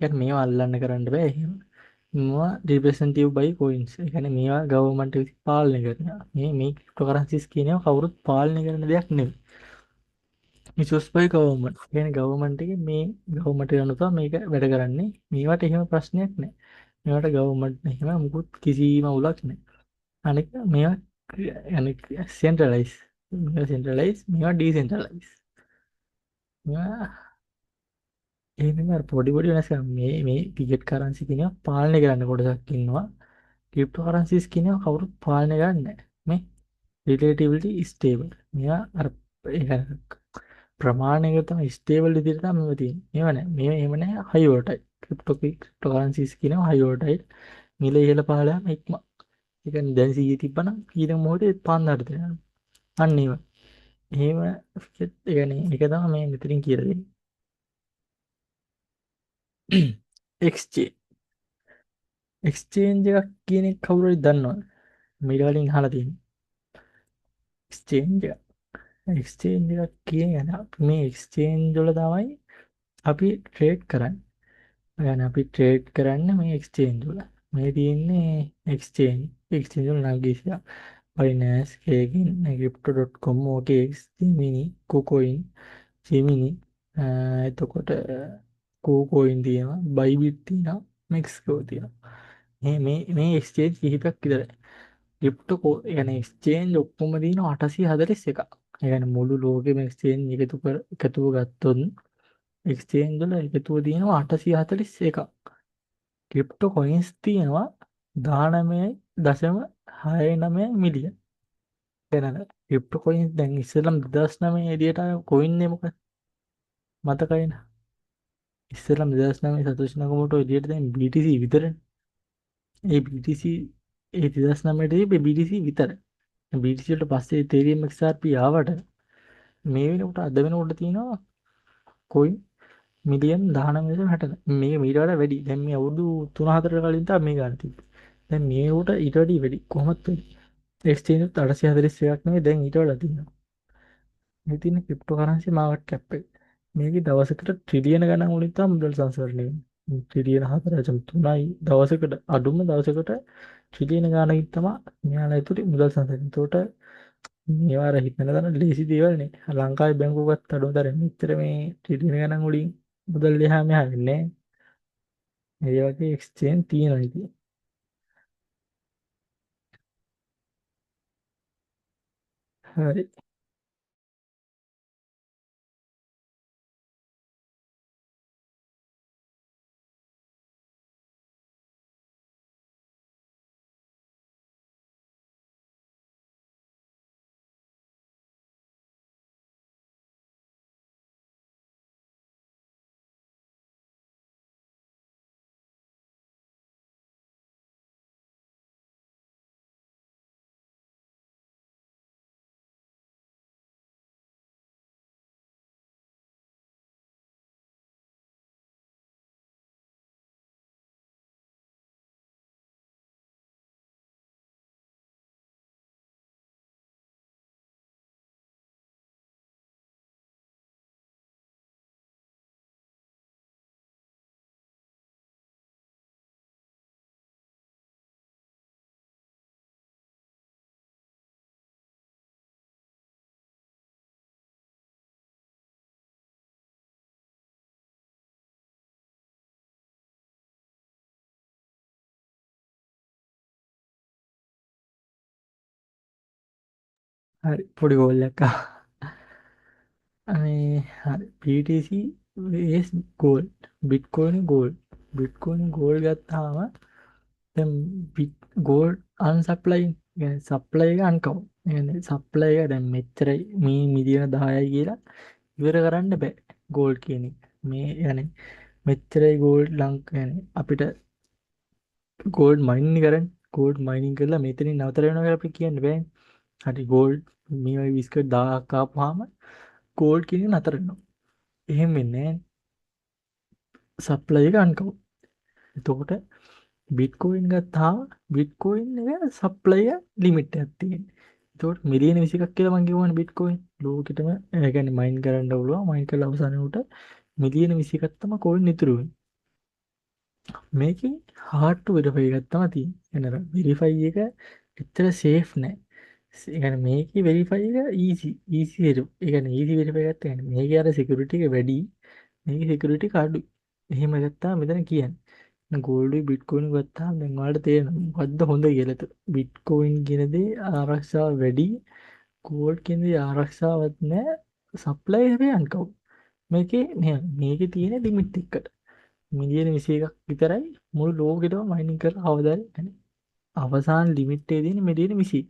يعني මේවා අල්ලන්න කරන්න බෑ එහෙම. මේවා රිප්‍රසෙන්ටේටිව් බයි කොයින්ස්. ඒ කියන්නේ මේවා ගවර්න්මන්ට් විසින් පාලනය කරනවා. මේ ක්‍රිප්ටෝ කරන්සිස් කියනවා කවුරුත් පාලනය කරන දෙයක් නෙවෙයි. ඉෂුස් බයි ගවර්න්මන්ට්. ඒ කියන්නේ ගවර්න්මන්ට් එකේ මේ ගවර්න්මන්ට් එක අනුව මේක වැඩ කරන්නේ. මේවට එහෙම ප්‍රශ්නයක් නැහැ. මේවට ගවර්න්මන්ට් එහෙම මුකුත් කිසිම උලක් නැහැ. අනික මේවා අනික සෙන්ට්‍රලයිස්. මේවා සෙන්ට්‍රලයිස් මේවා ඩීසෙන්ට්‍රලයිස්. මේවා එහෙනම් අර පොඩි පොඩි වෙනස්කම් මේ ටිකට් කරන්සි කියනවා පාලනය කරන්න කොටසක් ඉන්නවා. ක්‍රිප්ටෝ කරන්සිස් කියනවා කවුරුත් පාලනය කරන්නේ නැහැ. මේ රිලේටිව්ලි ස්ටේබල්. මේවා අර ඒ කියන්නේ ප්‍රමාණයකට තමයි ස්ටේබල් විදිහට තමයි මේවා තියෙන්නේ. මේවා නෑ. මේවා එහෙම නෑ හයි වෝල්ටයි. ක්‍රිප්ටෝ කරන්සිස් කියනවා හයි වෝල්ටයි. මිල ඉහළ පහළ යන ඉක්ම. ඒ කියන්නේ දැන් 100 තිබ්බනම් ඊට මොහොතේ 5000ට යනවා. අන්න ඒව. එහෙම ඒ කියන්නේ ඒක තමයි මේ මෙතනින් කියලා දෙන්නේ. එක්ස්චේන්ජ්. එක්ස්චේන්ජ් එකක් කියන එක කවුරු හරි දන්නවද? මීට කලින් අහලා තියෙන්නේ. එක්ස්චේන්ජ් එක. එක්ස්චේන්ජ් එකක් කියන්නේ මේ එක්ස්චේන්ජ් වල තමයි අපි ට්‍රේඩ් කරන්නේ. يعني අපි ට්‍රේඩ් කරන්න මේ එක්ස්චේන්ජ් වල. මේ තියෙන්නේ එක්ස්චේන්ජ්. එක්ස්චේන්ජ් වල නම් ගිහින් Binance, Kraken, Crypto.com, OKX, Gemini, KuCoin, Gemini, එතකොට KuCoin තියෙනවා, Bybit තියෙනවා, Mexco තියෙනවා. මේ එක්ස්චේන්ජ් කිහිපයක් විතරයි. ක්‍රිප්ටෝ يعني එක්ස්චේන්ජ් ඔක්කොම තියෙනවා 841ක්. ඒ කියන්නේ මුළු ලෝකෙම එක්ස්චේන්ජ් එකතුව ගත්තොත් එක්ස්චේන්ජ් වල එකතුව තියෙනවා 841ක්. ක්‍රිප්ටෝ කොයින්ස් තියෙනවා 19.69 මිලියන්. දැන් ක්‍රිප්ටෝ කොයින්ස් දැන් ඉස්සෙල්ලම 2009 එළියට ආව කොයින් නේ මොකක්ද? මතකයිද? ඉස්සෙල්ලම 2009 සතෝෂි නකමෝටෝ එළියට දැන් BTC විතරනේ. ඒ BTC ඒ 2009 දී BTC විතරයි. BTC වලට පස්සේ Ethereum XRP ආවට මේ වෙනකොට අද වෙනකොට තියෙනවා කොයින් මිලියන් 19.60. මේක මීට වඩා වැඩි. දැන් මේ අවුරුදු 3-4 කලින් තමයි මේ ගන්න තිබ්බේ. දැන් මේ උට ඊට වැඩි වැඩි. කොහොමද වෙන්නේ? එක්ස්චේන්ජ් 841ක් නෙවෙයි දැන් ඊට වඩා තියෙනවා. මේ තියෙන ක්‍රිප්ටෝ කරන්සි මාකට් කැප් එක. මේකේ දවසකට ට්‍රිලියන ගණන් වලින් තමයි මුදල් සංස්කරණය වෙන්නේ. ට්‍රිලියන 4.3යි දවසකට අඩුම දවසකට ට්‍රිලියන ගණනකින් තමයි මෙයාලා ඇතුලේ මුදල් සංස්කරණය. ඒකට මේවා අර හිතන තරම් ලේසි දේවල් නේ. ලංකාවේ බැංකුවකත් අඩුම තරම් මෙච්චර මේ ට්‍රිලියන ගණන් වලින් මුදල් එහා මෙහා වෙන්නේ නැහැ. ඒ වගේ එක්ස්චේන්ජ් තියෙනවා ඉතින්. හරි. හරි පොඩි ගෝල් එකක් අනේ හරි BTC vs gold bitcoin gold ගත්තාම දැන් gold unsupplied يعني supply එක uncover يعني supply එක දැන් මෙච්චරයි මේ මිලියන 10යි කියලා ඉවර කරන්න බෑ gold කියන එක මේ يعني මෙච්චරයි gold ලංක يعني අපිට gold mining කරන්න gold mining කරලා මෙතනින් නතර වෙනවා කියලා අපිට කියන්න බෑ හරි gold මේ වගේ විස්කට් 1000ක් ආපුවාම gold කියන එක නතර වෙනවා එහෙම වෙන්නේ සප්ලයි එක අන්කව්. එතකොට බිට්කෝයින් ගත්තාම බිට්කෝයින් එක සප්ලයි එක ලිමිට් එකක් තියෙනවා. එතකොට මිලියන 21ක් කියලා මම කියවනේ බිට්කෝයින්. ලෝකෙටම ඒ කියන්නේ මයින් කරන්න පුළුවන්. මයින් කරලා අවසානයේ මිලියන 21ක් තමයි කෝයින් ඉතුරු වෙන්නේ. මේකේ hard to verify එකක් තමයි තියෙන්නේ. එනර verify එක එච්චර safe නෑ. ඒ කියන්නේ මේකේ verify එක easy වෙරු. ඒ කියන්නේ easy verify එකක් තියෙන්නේ. මේකේ අර security එක වැඩි. මේකේ security එක අඩුයි. එහෙම ගත්තාම මෙතන කියන්නේ ගෝල්ඩුයි බිට්කෝයින් ගත්තාම දැන් ඔයාලට තේරෙනවා මොකද්ද හොඳ කියලා. බිට්කෝයින් කියන දේ ආරක්ෂාව වැඩි. ගෝල්ඩ් කියන දේ ආරක්ෂාවක් නැහැ. සප්ලයි හැබැයි අන්කව්. මේකේ තියෙන ලිමිට් එකට. මිලියන 21ක් විතරයි මුළු ලෝකෙටම මයිනින් කරලා අවදාන අවසාන ලිමිට් එකේ තියෙන මිලියන 20.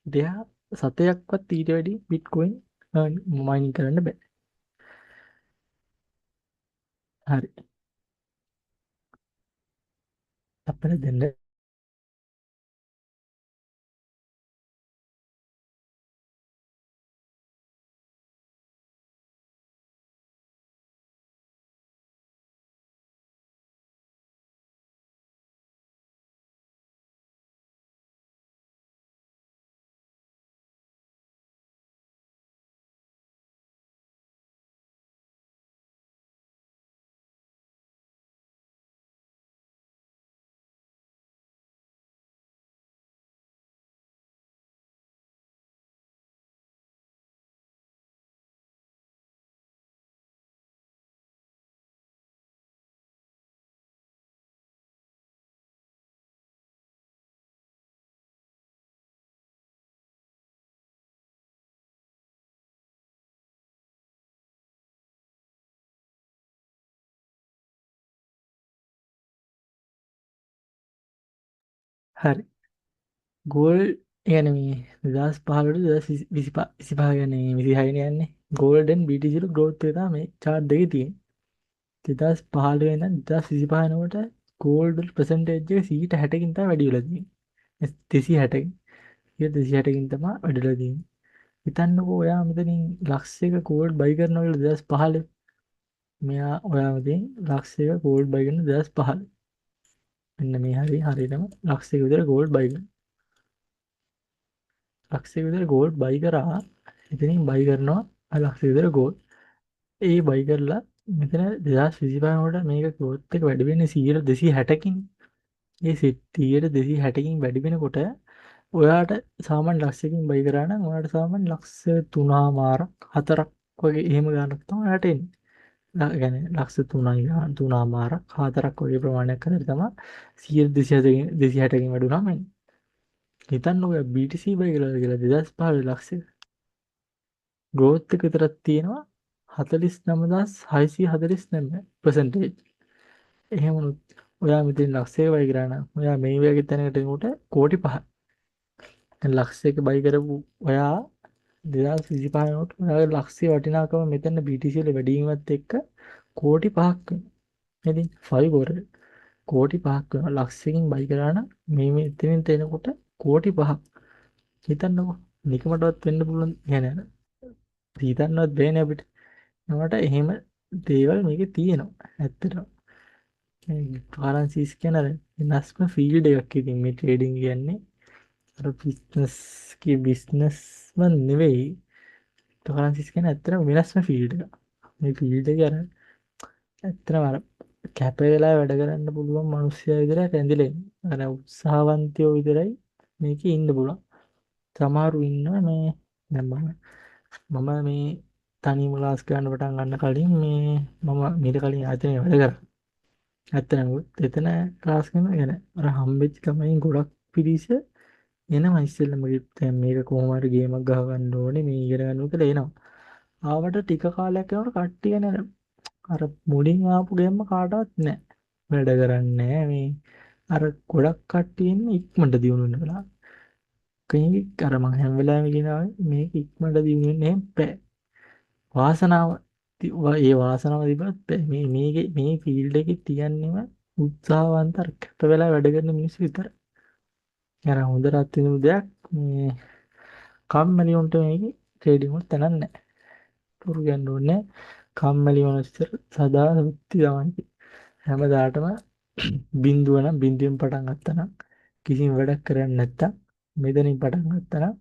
දෙහා සතයක්වත් ඊට වැඩි බිට්කෝයින් මයිනින් කරන්න බෑ. හරි. අපිට දෙන්න හරි. ගෝල් يعني මේ 2015ට 2025 කියන්නේ 26 යන්නේ ගෝල්ඩන් BTC ග්‍රෝත් එක තමයි මේ chart එකේ තියෙන්නේ 2015 ඉඳන් 2025 යනකොට ගෝල්ඩ් percentage එක 60කින් තමයි වැඩි වෙලා තියෙන්නේ 260කින් 260කින් තමයි වැඩි වෙලා තියෙන්නේ හිතන්නකෝ ඔයා මෙතනින් ලක්ෂයක ගෝල්ඩ් බයි කරනවා කියලා 2015 මෙයා ඔයා මෙතනින් ලක්ෂයක ගෝල්ඩ් බයි කරන 2015 මෙන්න මේ හරියටම ලක්ෂයක විතර ගෝල්ඩ් බයි කරනවා ලක්ෂයක විතර ගෝල්ඩ් බයි කරා එතනින් බයි කරනවා ලක්ෂයක විතර ගෝල්ඩ් ඒ බයි කරලා මෙතන 2025 වලට මේක ග්‍රෝත් එක වැඩි වෙන්නේ 260කින් ඒ 260කින් වැඩි වෙනකොට ඔයාට සාමාන්‍ය ලක්ෂයකින් බයි කරා නම් ඔයාට සාමාන්‍ය ලක්ෂ 3මාරක් 4ක් වගේ එහෙම ගන්නක් තමයි ඔයාට එන්නේ ගැන ලක්ෂ 3මාරක් 4ක් වගේ ප්‍රමාණයක් අතර තමයි 260කින් වැඩුණාම හිතන්න ඔය BTC බයි කියලා 2015 ලක්ෂය ග්‍රෝත් එක විතරක් තියෙනවා 49,649%. එහෙම වුණොත් ඔයා මෙතන ලක්ෂයක බයි කරා නම් ඔයා මේ වගේ තැනකට එනකොට කෝටි 5ක්. දැන් ලක්ෂයක බයි කරපු ඔයා 2025 වෙනකොට ඔයාගේ ලක්ෂයේ වටිනාකම මෙතන BTC වල වැඩි වීමත් එක්ක කෝටි 5ක් වෙනවා. ඉතින් 5 කෝර කෝටි 5ක් වෙනවා. ලක්ෂයකින් බයි කරා නම් මේ මෙතනින් එනකොට කෝටි 5ක්. හිතන්නකෝ නිකමටවත් වෙන්න පුළුවන් يعني හිතන්නවත් බෑනේ අපිට. ඒවට එහෙම දේවල් මේකේ තියෙනවා. ඇත්තටම. කරන්සිස් කියන අර වෙනස්ම ෆීල්ඩ් එකක්. ඉතින් මේ ට්‍රේඩින් කියන්නේ අර බිස්නස්ම නෙවෙයි. කරන්සිස් කියන්නේ ඇත්තටම වෙනස්ම ෆීල්ඩ් එකක්. මේ ෆීල්ඩ් එකේ අර ඇත්තටම අර කැප වෙලා වැඩ කරන්න පුළුවන් මිනිස්සුයා විතරයි රැඳිලා ඉන්නේ. අර උත්සාහවන්තයෝ විතරයි මේකේ ඉන්න පුළුවන්. සමහරු ඉන්නවා මේ දැන් මම මේ තනියම ක්ලාස් ගන්න පටන් ගන්න කලින් මේ මම මීට කලින් ආයතනයේ වැඩ කරා. ඇත්තටම එතන ක්ලාස් කරන يعني අර හම්බෙච්ච ළමයින් ගොඩක් පිරිස එනවා ඉස්සෙල්ලම දැන් මේක කොහොම හරි ගේමක් ගහ ගන්න ඕනේ මේ ඉගෙන ගන්න කියලා එනවා. ආවට ටික කාලයක් යනකොට කට්ටිය නේද අර මුලින් ආපු ගේම කාටවත් නැහැ. වැඩ කරන්නේ නැහැ මේ අර ගොඩක් කට්ටිය ඉන්නේ ඉක්මනට දියුණු වෙන වෙලාව. කෙනෙක් අර මම හැම වෙලාවෙම කියනවා මේක ඉක්මනට දියුණු වෙන්න එහෙම බෑ. වාසනාව ඒ වාසනාව තිබ්බත් බෑ. මේ ෆීල්ඩ් එකේ තියන්නේම උත්සාහවන්ත අර කැප වෙලා වැඩ කරන මිනිස්සු විතරයි. අර හොඳට අත්විඳපු දෙයක් මේ කම්මැලි උන්ට මේකේ ට්‍රේඩින් වල තැනක් නැහැ. පුරු ගන්න ඕනේ කම්මැලි මනසට සදා සුත්ති තමයි. හැමදාටම බිඳුව නම් බිඳුවෙන් පටන් ගත්තා නම් කිසිම වැඩක් කරන්නේ නැත්තම් මෙතනින් පටන් ගත්තා නම්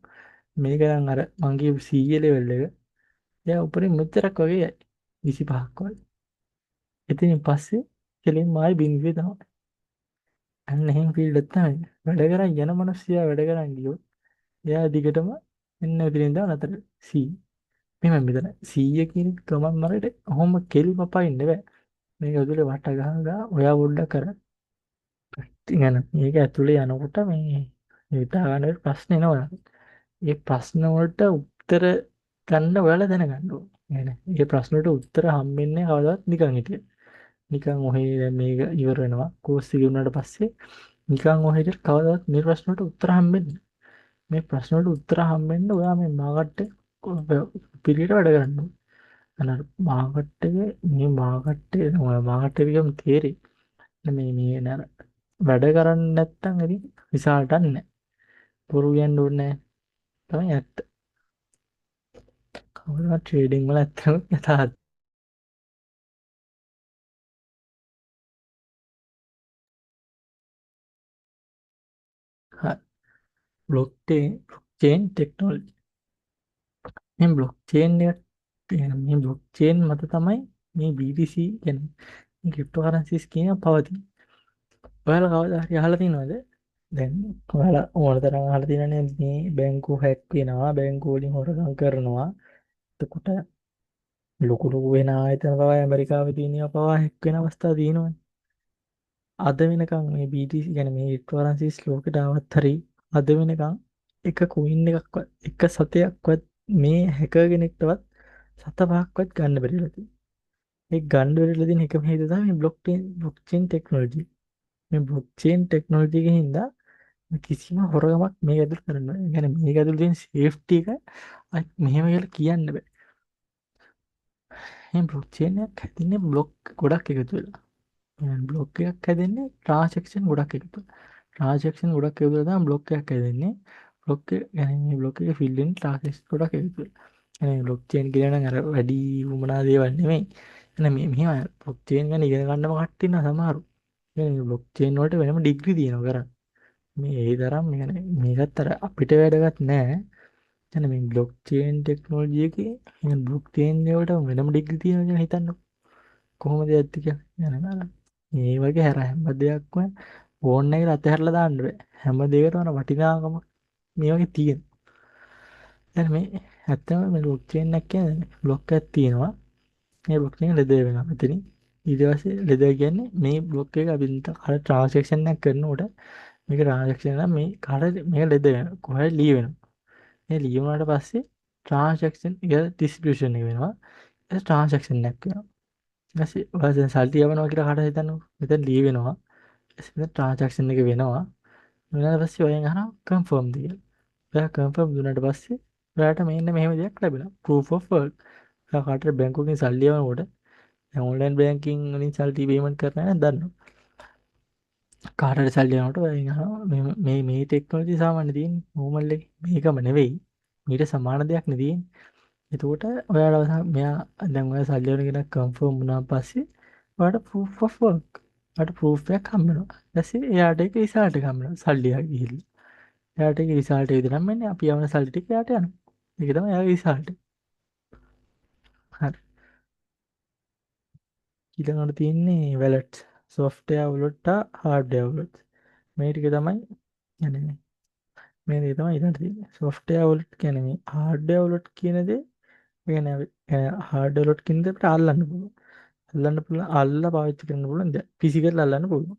මේක නම් අර මං කියපු 100 ලෙවල් එක එයා උඩරින් මෙච්චරක් වගේ යයි 25ක් වගේ. එතනින් පස්සේ කෙලින්ම ආයි බිඳුවේ තමයි. අන්න එහෙම ෆීල්ඩ් එක තමයි. වැඩ කරන් යන මිනිස්සයා වැඩ කරන් ගියොත් එයා දිගටම එන්න ඉතින් දා නතර 100. මෙහෙම මෙතන 100 කියන ගමන් මරට ඔහොම කෙලිම පයින්න බෑ. මේක ඇතුලේ වට ගහ ඔයා පොඩ්ඩක් කර. ඉතින් මේක ඇතුලේ යනකොට මේ හිතා ගන්න ප්‍රශ්න එනවා. ඒ ප්‍රශ්න වලට උත්තර ගන්න ඔයාලා දැනගන්න ඕනේ. නේද? මේ ප්‍රශ්න වලට උත්තර හම්බෙන්නේ කවදාවත් නිකන් හිටිය. නිකන් ඔහේ දැන් මේක ඉවර වෙනවා. කෝස් එක ඉවරනට පස්සේ නිකන් ඔහේ ඉතින් කවදාවත් මේ ප්‍රශ්න වලට උත්තර හම්බෙන්නේ නැහැ. මේ ප්‍රශ්න වලට උත්තර හම්බෙන්න ඔයා මේ මාකට් පිළිවෙලට වැඩ කරන්න ඕනේ. අර මාකට් එකේ මේ මාකට් එක මාකට් එකේම තේරෙයි. මේ නේද වැඩ කරන්නේ නැත්තම් ඉතින් රිසල්ට් නැහැ. බොරු කියන්න ඕනේ නැහැ. තමයි ඇත්ත. කවදාවත් ට්‍රේඩින් වල ඇත්තම යථාර්ථය. Blockchain technology. මේ බ්ලොක්චේන් එක මේ බ්ලොක්චේන් මත තමයි මේ BTC කියන්නේ මේ ක්‍රිප්ටෝකරන්සිස් කියන පවතින. ඔයාලා කවදා හරි අහලා තියෙනවද? දැන් ඔයාලා ඕන තරම් අහලා තියෙනනේ මේ බැංකුව හැක් වෙනවා, බැංකුව වලින් හොරකම් කරනවා. එතකොට ලොකු ලොකු වෙන ආයතන පවා ඇමරිකාවේ තියෙනවා පවා හැක් වෙන අවස්ථා තියෙනවනේ. අද වෙනකන් මේ BTC කියන්නේ මේ ක්‍රිප්ටෝකරන්සිස් ලෝකෙට ආවත් හරි අද වෙනකන් එක කොයින් එකක්වත් එක සතයක්වත් මේ හැකර් කෙනෙක්ටවත් සත පහක්වත් ගන්න බැරිලා තියෙනවා. ඒ ගන්න බැරිලා තියෙන එකම හේතුව තමයි මේ බ්ලොක්චේන් ටෙක්නොලොජි. මේ බ්ලොක්චේන් ටෙක්නොලොජි එකෙන් හින්දා කිසිම හොරගමක් මේක ඇතුළේ කරන්න බෑ. ඒ කියන්නේ මේක ඇතුළේ තියෙන සේෆ්ටි එක මෙහෙම කියලා කියන්න බෑ. මේ බ්ලොක්චේන් එකක් හැදින්නේ බ්ලොක් ගොඩක් එකතු වෙලා. බ්ලොක් එකක් හැදෙන්නේ ට්‍රාන්සැක්ෂන් ගොඩක් එකතු වෙලා. ට්‍රාන්සැක්ෂන් ගොඩක් එකතු වෙලා තමයි බ්ලොක් එකක් හැදෙන්නේ. බ්ලොක් එක يعني මේ බ්ලොක් එකේ ෆිල් වෙන ට්‍රාන්සැක්ෂන් ගොඩක් එකතු වෙලා. يعني බ්ලොක්චේන් කියලා නම් අර වැඩි වුමනා දේවල් නෙමෙයි. එහෙනම් මෙහෙම බ්ලොක්චේන් ගැන ඉගෙන ගන්නම කට්ටිය ඉන්නවා සමහරු. يعني බ්ලොක්චේන් වලට වෙනම ඩිග්‍රී තියෙනවා කරන්නේ. මේ ඒ තරම් يعني මේකත් අර අපිට වැඩගත් නෑ. يعني මේ බ්ලොක්චේන් ටෙක්නොලොජි එකේ يعني බ්ලොක්චේන් වලට වෙනම ඩිග්‍රී තියෙනවා කියලා හිතන්නකො. කොහොමද ඇත්ත කියලා. يعني මේ වගේ හැර හැම දෙයක්ම ඕන්න කියලා අතහැරලා දාන්න බෑ. හැම දෙයකටම වටිනාකම මේ වගේ තියෙනවා. දැන් මේ ඇත්තම මේ බ්ලොක්චේන් එක කියන්නේ බ්ලොක් එකක් තියෙනවා. මේ බ්ලොක් චේන් ලෙදර් වෙනවා මෙතනින්. ඊට පස්සේ ලෙදර් කියන්නේ මේ බ්ලොක් එක අපි අර ට්‍රාන්සැක්ෂන් එකක් කරනකොට මේක ට්‍රාන්සැක්ෂන් එක මේ කාට මේක ලෙදර් වෙනවා. කොහේ ලී වෙනවා. මේ ලී වුණාට පස්සේ ට්‍රාන්සැක්ෂන් එක ඩිස්ට්‍රිබියුෂන් එක වෙනවා. ඒ ට්‍රාන්සැක්ෂන් එකක් වෙනවා. ඊට පස්සේ ඔයා දැන් සල්ලි යවනවා කියලා කාට හිතන්නකො. මෙතන ලී වෙනවා. ඊට පස්සේ ට්‍රාන්සැක්ෂන් එක වෙනවා. ඊට පස්සේ ඔයෙන් අහනවා කන්ෆර්ම්ද කියලා. ඔයා කන්ෆර්ම් දුන්නාට පස්සේ ඔයාට මෙන්න මෙහෙම දෙයක් ලැබෙනවා. proof of work. ඔයා කාටද බැංකුවකින් සල්ලි යවනකොට දැන් ඔන්ලයින් බැංකින් වලින් සල්ලි පේමන්ට් කරනවා නම් දන්නවා. කාටද සල්ලි යවනකොට ඔයෙන් අහනවා මේ ටෙක්නොලොජි සාමාන්‍ය තියෙන්නේ නෝමල් එකේ. මේකම නෙවෙයි. මීට සමාන දෙයක් නේ තියෙන්නේ. එතකොට ඔයාලා මෙයා දැන් ඔයා සල්ලි වල කෙනෙක් කන්ෆර්ම් වුණාන් පස්සේ ඔයාට proof of work. ඔයාට proof එකක් හම්බ වෙනවා. ඊට පස්සේ එයාට ඒක රිසල්ට් එක හම්බ වෙනවා. සල්ලි ගිහිල්ලා. එයාට ඒක රිසල්ට් එක දෙනම් මෙන්න අපි යවන සල්ලි ටික එයාට යනවා. ඒක තමයි එයාගේ රිසල්ට්. හරි. ඊළඟට තියෙන්නේ වැලට්ස්. software වලට hardware වලට. මේ ටික තමයි يعني මේ දේ තමයි ඊළඟට තියෙන්නේ. software වලට කියන්නේ මේ hardware වලට කියන දේ කියන්නේ අපි hardware වලට කියන දේ අපිට අල්ලන්න පුළුවන්. අල්ලන්න පුළුවන් අල්ලලා පාවිච්චි කරන්න පුළුවන් දෙයක්. ෆිසිකල් අල්ලන්න පුළුවන්.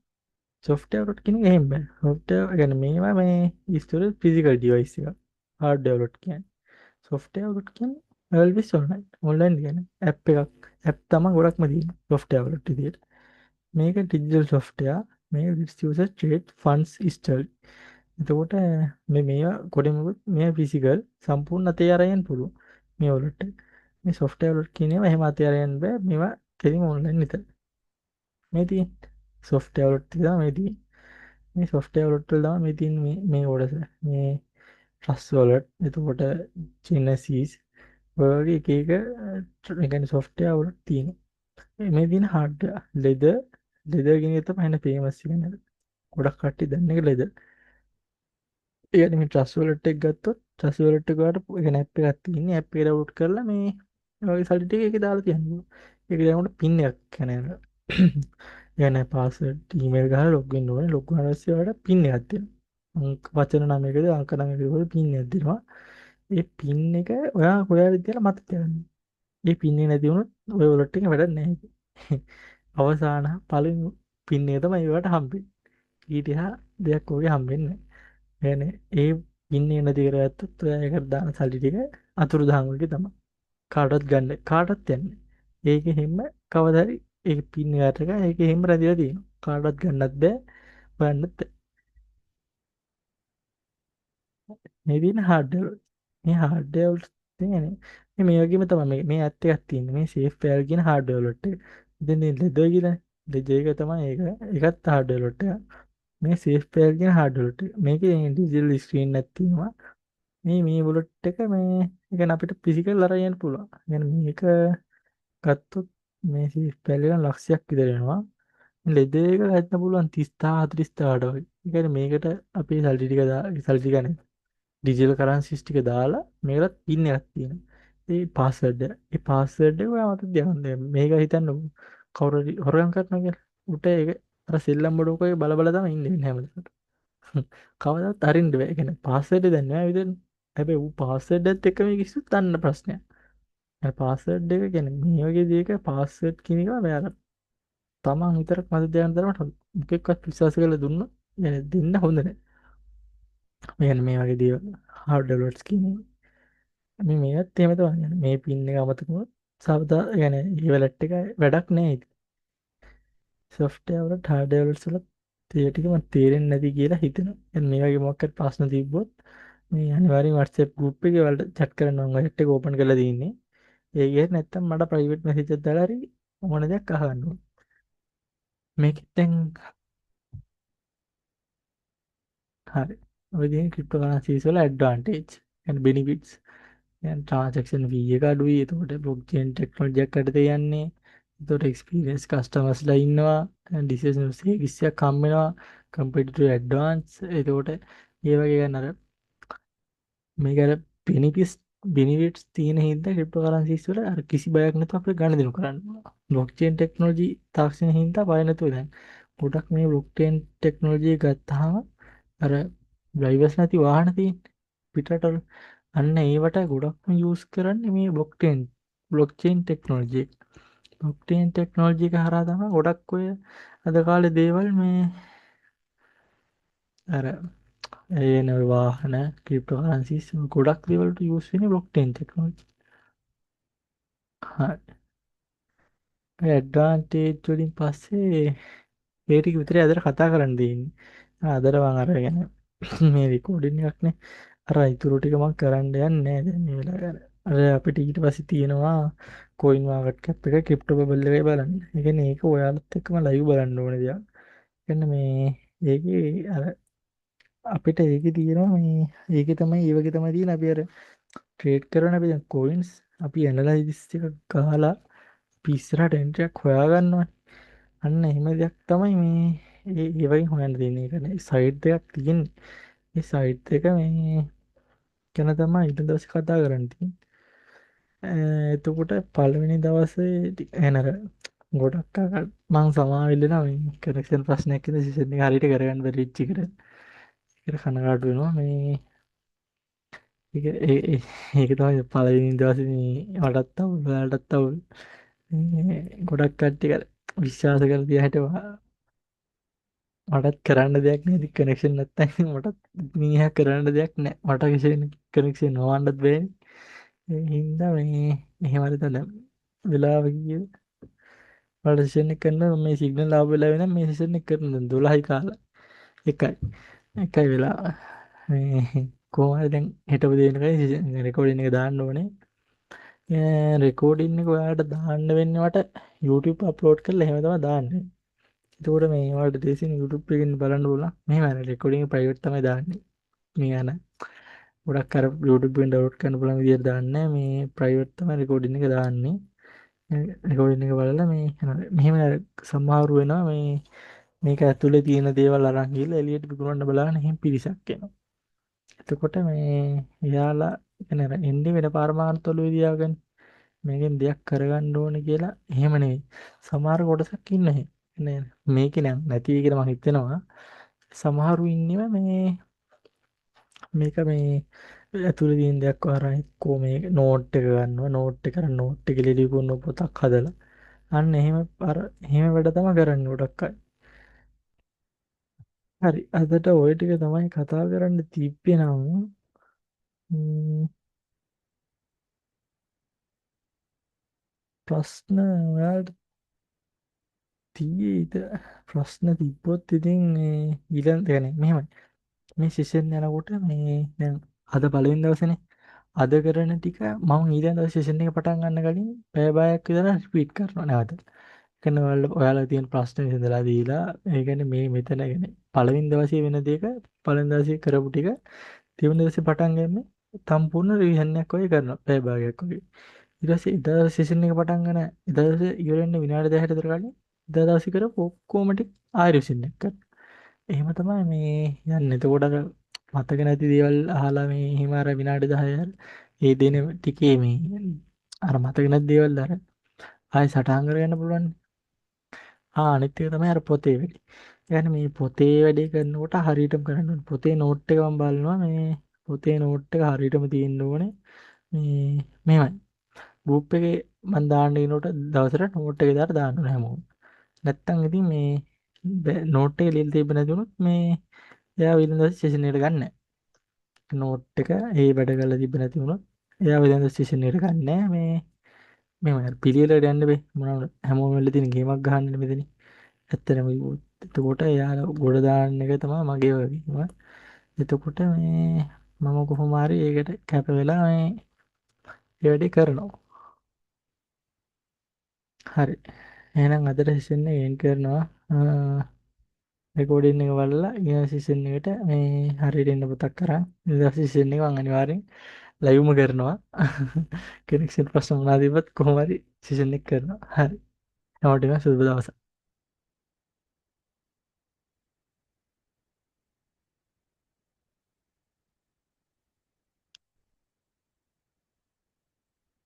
software වලට කියන එක එහෙම බෑ. software කියන්නේ මේවා මේ ඉස්තර ෆිසිකල් ඩිවයිස් එක. hardware වලට කියන්නේ. software වලට කියන්නේ always online. online කියන්නේ app එකක්. app තමයි ගොඩක්ම තියෙන්නේ software වලට විදියට. මේක digital software. මේක distributed trade funds install. එතකොට මේවා කොඩෙමුත් මේ ෆිසිකල් සම්පූර්ණ අතේ අරයන් පුළුවන්. මේ වලට. මේ software වලට කියන ඒවා එහෙම අතේ අරයන් බෑ. මේවා කෙලිම online විතරයි. මේ තියෙන්නේ software වලට තමයි මේ තියෙන්නේ. මේ software වලට තමයි මේ තියෙන්නේ මේ කොටස. මේ trust wallet එතකොට Genesis ඔය වගේ එක එක ඒ කියන්නේ software වල තියෙනවා. මේ තියෙන hardware leather කියන එක තමයි එන famous එක නේද? ගොඩක් කට්ටිය දන්න එක leather. ඒ කියන්නේ මේ trust wallet එක ගත්තොත් trust wallet එක වලට ඒ කියන්නේ app එකක් තියෙන්නේ. app එක download කරලා මේ ඔය සල්ලි ටික ඒකේ දාලා තියන්න පුළුවන්. ඒක දැනගන්න පින් එකක් කියන්නේ. يعني පාස්වර්ඩ් ඊමේල් ගහලා ලොග් වෙන්න ඕනේ. ලොග් වුණාට පස්සේ ඔයාලට පින් එකක් දෙනවා. අංක වචන නමයකද අංක නමයකද පින් එකක් දෙනවා. ඒ පින් එක ඔයා හොයාගෙන තියලා මතක තියාගන්න. ඒ පින් එක නැති වුණොත් ඔය වලට එක වැඩක් නැහැ. අවසාන පළවෙනි පින් එක තමයි ඔයාලට හම්බෙන්නේ. ඊට එහා දෙයක් ඔයගේ හම්බෙන්නේ නැහැ. يعني ඒ පින් එක නැති කරගත්තොත් ඔයා ඒකට දාන සල්ලි ටික අතුරුදහන් වගේ තමයි. කාටවත් ගන්න කාටවත් යන්නේ. ඒක හැම කවදා හරි ඒක පින් එකට එක ඒක හැම රැඳිලා තියෙනවා. කාටවත් ගන්නත් බෑ. හොයන්නත් බෑ. මේ තියෙන හાર્ඩ්වෙයාර් වල. මේ හાર્ඩ්වෙයාර් වල තියෙන්නේ මේ වගේම තමයි මේ ඇත් එකක් තියෙන්නේ. මේ සේෆ් ෆයර් කියන හાર્ඩ්වෙයාර් වලට. ඉතින් මේ ලෙදර් කියලා ලෙදර් එක තමයි ඒක. ඒකත් හાર્ඩ්වෙයාර් වලට. මේ සේෆ් ෆයර් කියන හાર્ඩ්වෙයාර් වලට. මේකේ ඩිජිටල් ස්ක්‍රීන් එකක් තියෙනවා. මේ බුලට් එක මේ ඒ කියන්නේ අපිට ෆිසිකල් අරගෙන පුළුවන්. يعني මේක ගත්තොත් මේ සේෆ් ෆයර් එක ලක්ෂයක් විතර වෙනවා. ලෙදර් එක ගන්න පුළුවන් 30 40ට වගේ. ඒ කියන්නේ මේකට අපේ සල්ලි ටික සල්ලි ටික නේ ඩිජිටල් කරන්සිස් ටික දාලා මේකට පින් එකක් තියෙනවා. ඒ පාස්වර්ඩ් එක. ඒ පාස්වර්ඩ් එක ඔයා මතක තියාගන්න. මේක හිතන්න කවුරු හරි හොරගම් කරනවා කියලා. උට ඒක අර සෙල්ලම් බඩුවකේ බල බල තමයි ඉන්නේ හැමදාම. කවදාවත් අරින්න බෑ. ඒ කියන්නේ පාස්වර්ඩ් එක දන්නේ නැහැ විතරනේ. හැබැයි ඌ පාස්වර්ඩ් එකත් එක්ක මේක කිසිත් දන්න ප්‍රශ්නයක්. ඒ පාස්වර්ඩ් එක කියන්නේ මේ වගේ දෙයක පාස්වර්ඩ් කියන එක බෑ. තමන් විතරක් මතක තියාගන්න තරමට මොකෙක්වත් විශ්වාස කරලා දුන්නොත් يعني දෙන්න හොඳ නැහැ. මේ වගේ දේවල් හાર્ඩ්වෙයාර් වලට කියන්නේ මේ මේවත් එහෙම තමයි. මේ පින් එක අමතක වුණොත් සවදා يعني ඒ වැලට් එක වැඩක් නැහැ ඉතින්. software වලට hardware වලට ඒ ටික මට තේරෙන්නේ නැති කියලා හිතෙනවා. يعني මේ වගේ මොකක් හරි ප්‍රශ්න තිබ්බොත් මේ අනිවාර්යෙන් WhatsApp group එකේ වලට chat කරන්න ඕන. chat එක open කරලා තියෙන්නේ. ඒක නැත්තම් මට private message එකක් දාලා හරි මොන දෙයක් අහන්න ඕන. මේකෙත් දැන් හරි. ඔය තියෙන cryptocurrencies වල advantage and benefits. දැන් transaction fee එක අඩුයි. එතකොට blockchain technology එකක් යටතේ යන්නේ. එතකොට experience customers ලා ඉන්නවා. decision service එකක් හම්බ වෙනවා. competitive advance. එතකොට ඒ වගේ ගන්න අර මේක අර benefits තියෙන හින්දා cryptocurrencies වල අර කිසි බයක් නැතුව අපිට ගන්න දෙනු කරන්න පුළුවන්. blockchain technology තාක්ෂණය හින්දා බය නැතුව දැන් ගොඩක් මේ blockchain technology එක ගත්තාම අර ඩ්‍රයිවර්ස් නැති වාහන තියෙන්නේ පිටරටවල අන්න ඒවට ගොඩක්ම යූස් කරන්නේ මේ blockchain ටෙක්නොලොජි එක. බ්ලොක්චේන් ටෙක්නොලොජි එක හරහා තමයි ගොඩක් ඔය අද කාලේ දේවල් මේ අර එන ඔය වාහන ක්‍රිප්ටෝකරන්සිස් ගොඩක් දේවල්ට යූස් වෙන්නේ බ්ලොක්චේන් ටෙක්නොලොජි. හරි. ඔය ඇඩ්වාන්ටේජ් වලින් පස්සේ ඒ ටික විතරයි අදට කතා කරන්න තියෙන්නේ. අදට මම අරගෙන මේ රෙකෝඩින් එකක් නේ. අර ඉතුරු ටික මම කරන්න යන්නේ නැහැ දැන් මේ වෙලාවේ. අර අපිට ඊට පස්සේ තියෙනවා කොයින් මාකට් කැප් එක ක්‍රිප්ටෝ බබල් එකේ බලන්න. ඒ කියන්නේ ඒක ඔයාලත් එක්කම ලයිව් බලන්න ඕනේ දෙයක්. කියන්නේ මේ ඒකේ අර අපිට ඒකේ තියෙනවා මේ ඒකේ තමයි ඒ වගේ තමයි තියෙන අපි අර ට්‍රේඩ් කරන අපි දැන් කොයින්ස් අපි ඇනලයිසිස් එක ගහලා අපි ඉස්සරහට එන්ට්‍රි එකක් හොයාගන්නවනේ. අන්න එහෙම දෙයක් තමයි මේ ඒ වගේ හොයන්න තියෙන්නේ. ඒ කියන්නේ සයිට් එකක් තියෙන්නේ. ඒ සයිට් එක මේ ගැන තමයි ඊට දවසේ කතා කරන්න තියෙන්නේ. එතකොට පළවෙනි දවසේ එනර ගොඩක් මං සමාවෙල්ලෙනවා මේ කනෙක්ෂන් ප්‍රශ්නයක් ඉද සිසන් එක හරියට කරගන්න බැරි වෙච්ච එකට. ඒකට කනගාටු වෙනවා මේ ඒක තමයි පළවෙනි දවසේ මේ මටත් අවුල් ඔයාලටත් අවුල්. ගොඩක් කට්ටිය විශ්වාස කරලා තියා හිටවා මටත් කරන්න දෙයක් නෑ කනෙක්ෂන් නැත්තම් මටත් මීහා කරන්න දෙයක් නෑ මට කිසිම කනෙක්ෂන් නොවන්නත් බෑනේ. ඒ හින්දා මේ එහෙම හරි තමයි වෙලාව ගියේ. ඔයාලට සෙෂන් එක කරනවා මේ සිග්නල් ආපු වෙලාවෙ නම් මේ සෙෂන් එක කරන දැන් 12යි කාලා එකයි වෙලා මේ කොහොම හරි දැන් හෙටව දෙනකයි රෙකෝඩින් එක දාන්න ඕනේ. රෙකෝඩින් එක ඔයාලට දාන්න වෙන්නේ මට YouTube අප්ලෝඩ් කරලා එහෙම තමයි දාන්නේ. එතකොට මේ ඔයාලට දේශින් YouTube එකකින් බලන්න පුළුවන්. මෙහෙම රෙකෝඩින් එක ප්‍රයිවට් තමයි දාන්නේ. මේ යන ගොඩක් අර YouTube එකෙන් ඩවුන්ලෝඩ් කරන්න පුළුවන් විදියට දාන්නේ මේ ප්‍රයිවට් තමයි රෙකෝඩින් එක දාන්නේ. රෙකෝඩින් එක බලලා මේ මෙහෙම සමහරු වෙනවා මේ මේක ඇතුලේ තියෙන දේවල් අරන් ගිහලා එළියට විකුණන්න බලන එහෙම පිරිසක් එනවා. එතකොට මේ එයාලා يعني අර එන්නේ වෙන පරමාර්ථවල විදියාගෙන මේකෙන් දෙයක් කරගන්න ඕනේ කියලා එහෙම නෙවෙයි. සමහර කොටසක් ඉන්නේ නේ මේකේ නෑ නැති වෙයි කියලා මම හිතනවා. සමහරු ඉන්නවා මේක මේ ඇතුලේ තියෙන දෙයක් අරන් එක්කෝ මේ නෝට් එක ගන්නවා නෝට් එක කරන් නෝට් එකේ ලියපු පොතක් හදලා අන්න එහෙම අර එහෙම වැඩ තමයි කරන්නේ ගොඩක් අය. හරි අදට ওই ටික තමයි කතා කරන්න තිබ්බේ නම් ම්ම්, ප්‍රශ්න ඔයාලට තියෙයිද ප්‍රශ්න තිබ්බොත් ඉතින් ඊළඟ يعني මෙහෙමයි මේ සෙෂන් යනකොට මේ දැන් අද පළවෙනි දවසේනේ අද කරන ටික මම ඊළඟ දවසේ සෙෂන් එක පටන් ගන්න කලින් පැය භාගයක් විතර රිපීට් කරනවා නැවත. කියන්නේ ඔයාලා තියෙන ප්‍රශ්න විසඳලා දීලා ඒ කියන්නේ මේ මෙතන කියන්නේ පළවෙනි දවසේ වෙන දේක පළවෙනි දවසේ කරපු ටික දෙවෙනි දවසේ පටන් ගන්න සම්පූර්ණ රිවිෂන් එකක් වගේ කරනවා පැය භාගයක් වගේ. ඊට පස්සේ එදා සෙෂන් එක පටන් ගන්න එදා දවසේ ඉවර වෙන්න විනාඩි 10කට විතර කලින් එදා දවසේ කරපු ඔක්කොම ටික ආයෙ රිවිෂන් එක කරනවා. එහෙම තමයි මේ යන්නේ. එතකොට අර මතක නැති දේවල් අහලා මේ හිම අර විනාඩි 10 ඒ දෙන ටිකේ මේ අර මතක නැති දේවල් අර ආයෙ සටහන් කරගන්න පුළුවන්. අනිත් එක තමයි අර පොතේ වැඩේ. يعني මේ පොතේ වැඩේ කරනකොට හරියටම කරන්න ඕනේ. පොතේ නෝට් එක මම බලනවා මේ පොතේ නෝට් එක හරියටම තියෙන්න ඕනේ. මේ මෙහෙමයි. ගෲප් එකේ මම දාන්න ඉනකොට දවසට නෝට් එක දාලා දාන්න ඕනේ හැමෝම. නැත්තම් ඉතින් මේ නෝට් එක ලියලා තිබ්බ නැති වුණොත් මේ එයා ඊළඟ දවසේ සෙෂන් එකට ගන්න නැහැ. නෝට් එක ඒ වැඩ කරලා තිබ්බ නැති වුණොත් එයා ඊළඟ දවසේ සෙෂන් එකට ගන්න නැහැ. මේ මෙහෙම පිළිවෙලට යන්න බෑ. මොනවාද හැමෝම වෙලා තියෙන ගේමක් ගහන්නේ මෙතන. ඇත්තටම කිව්වොත්. එතකොට එයා ගොඩ දාන්න එක තමයි මගේ වගකීම. එතකොට මේ මම කොහොම හරි ඒකට කැප වෙලා මේ ඒ වැඩේ කරනවා. හරි. එහෙනම් අදට සෙෂන් එක එන්ඩ් කරනවා. රෙකෝඩින් එක බලලා ඊළඟ සෙෂන් එකට මේ හරියට එන්න පොතක් කරන් ඊළඟ සෙෂන් එක මම අනිවාර්යෙන් ලයිව්ම කරනවා. කනෙක්ෂන් ප්‍රශ්න මොනවද තිබ්බත් කොහොම හරි සෙෂන් එක කරනවා. හරි. හැමෝටම සුබ දවසක්.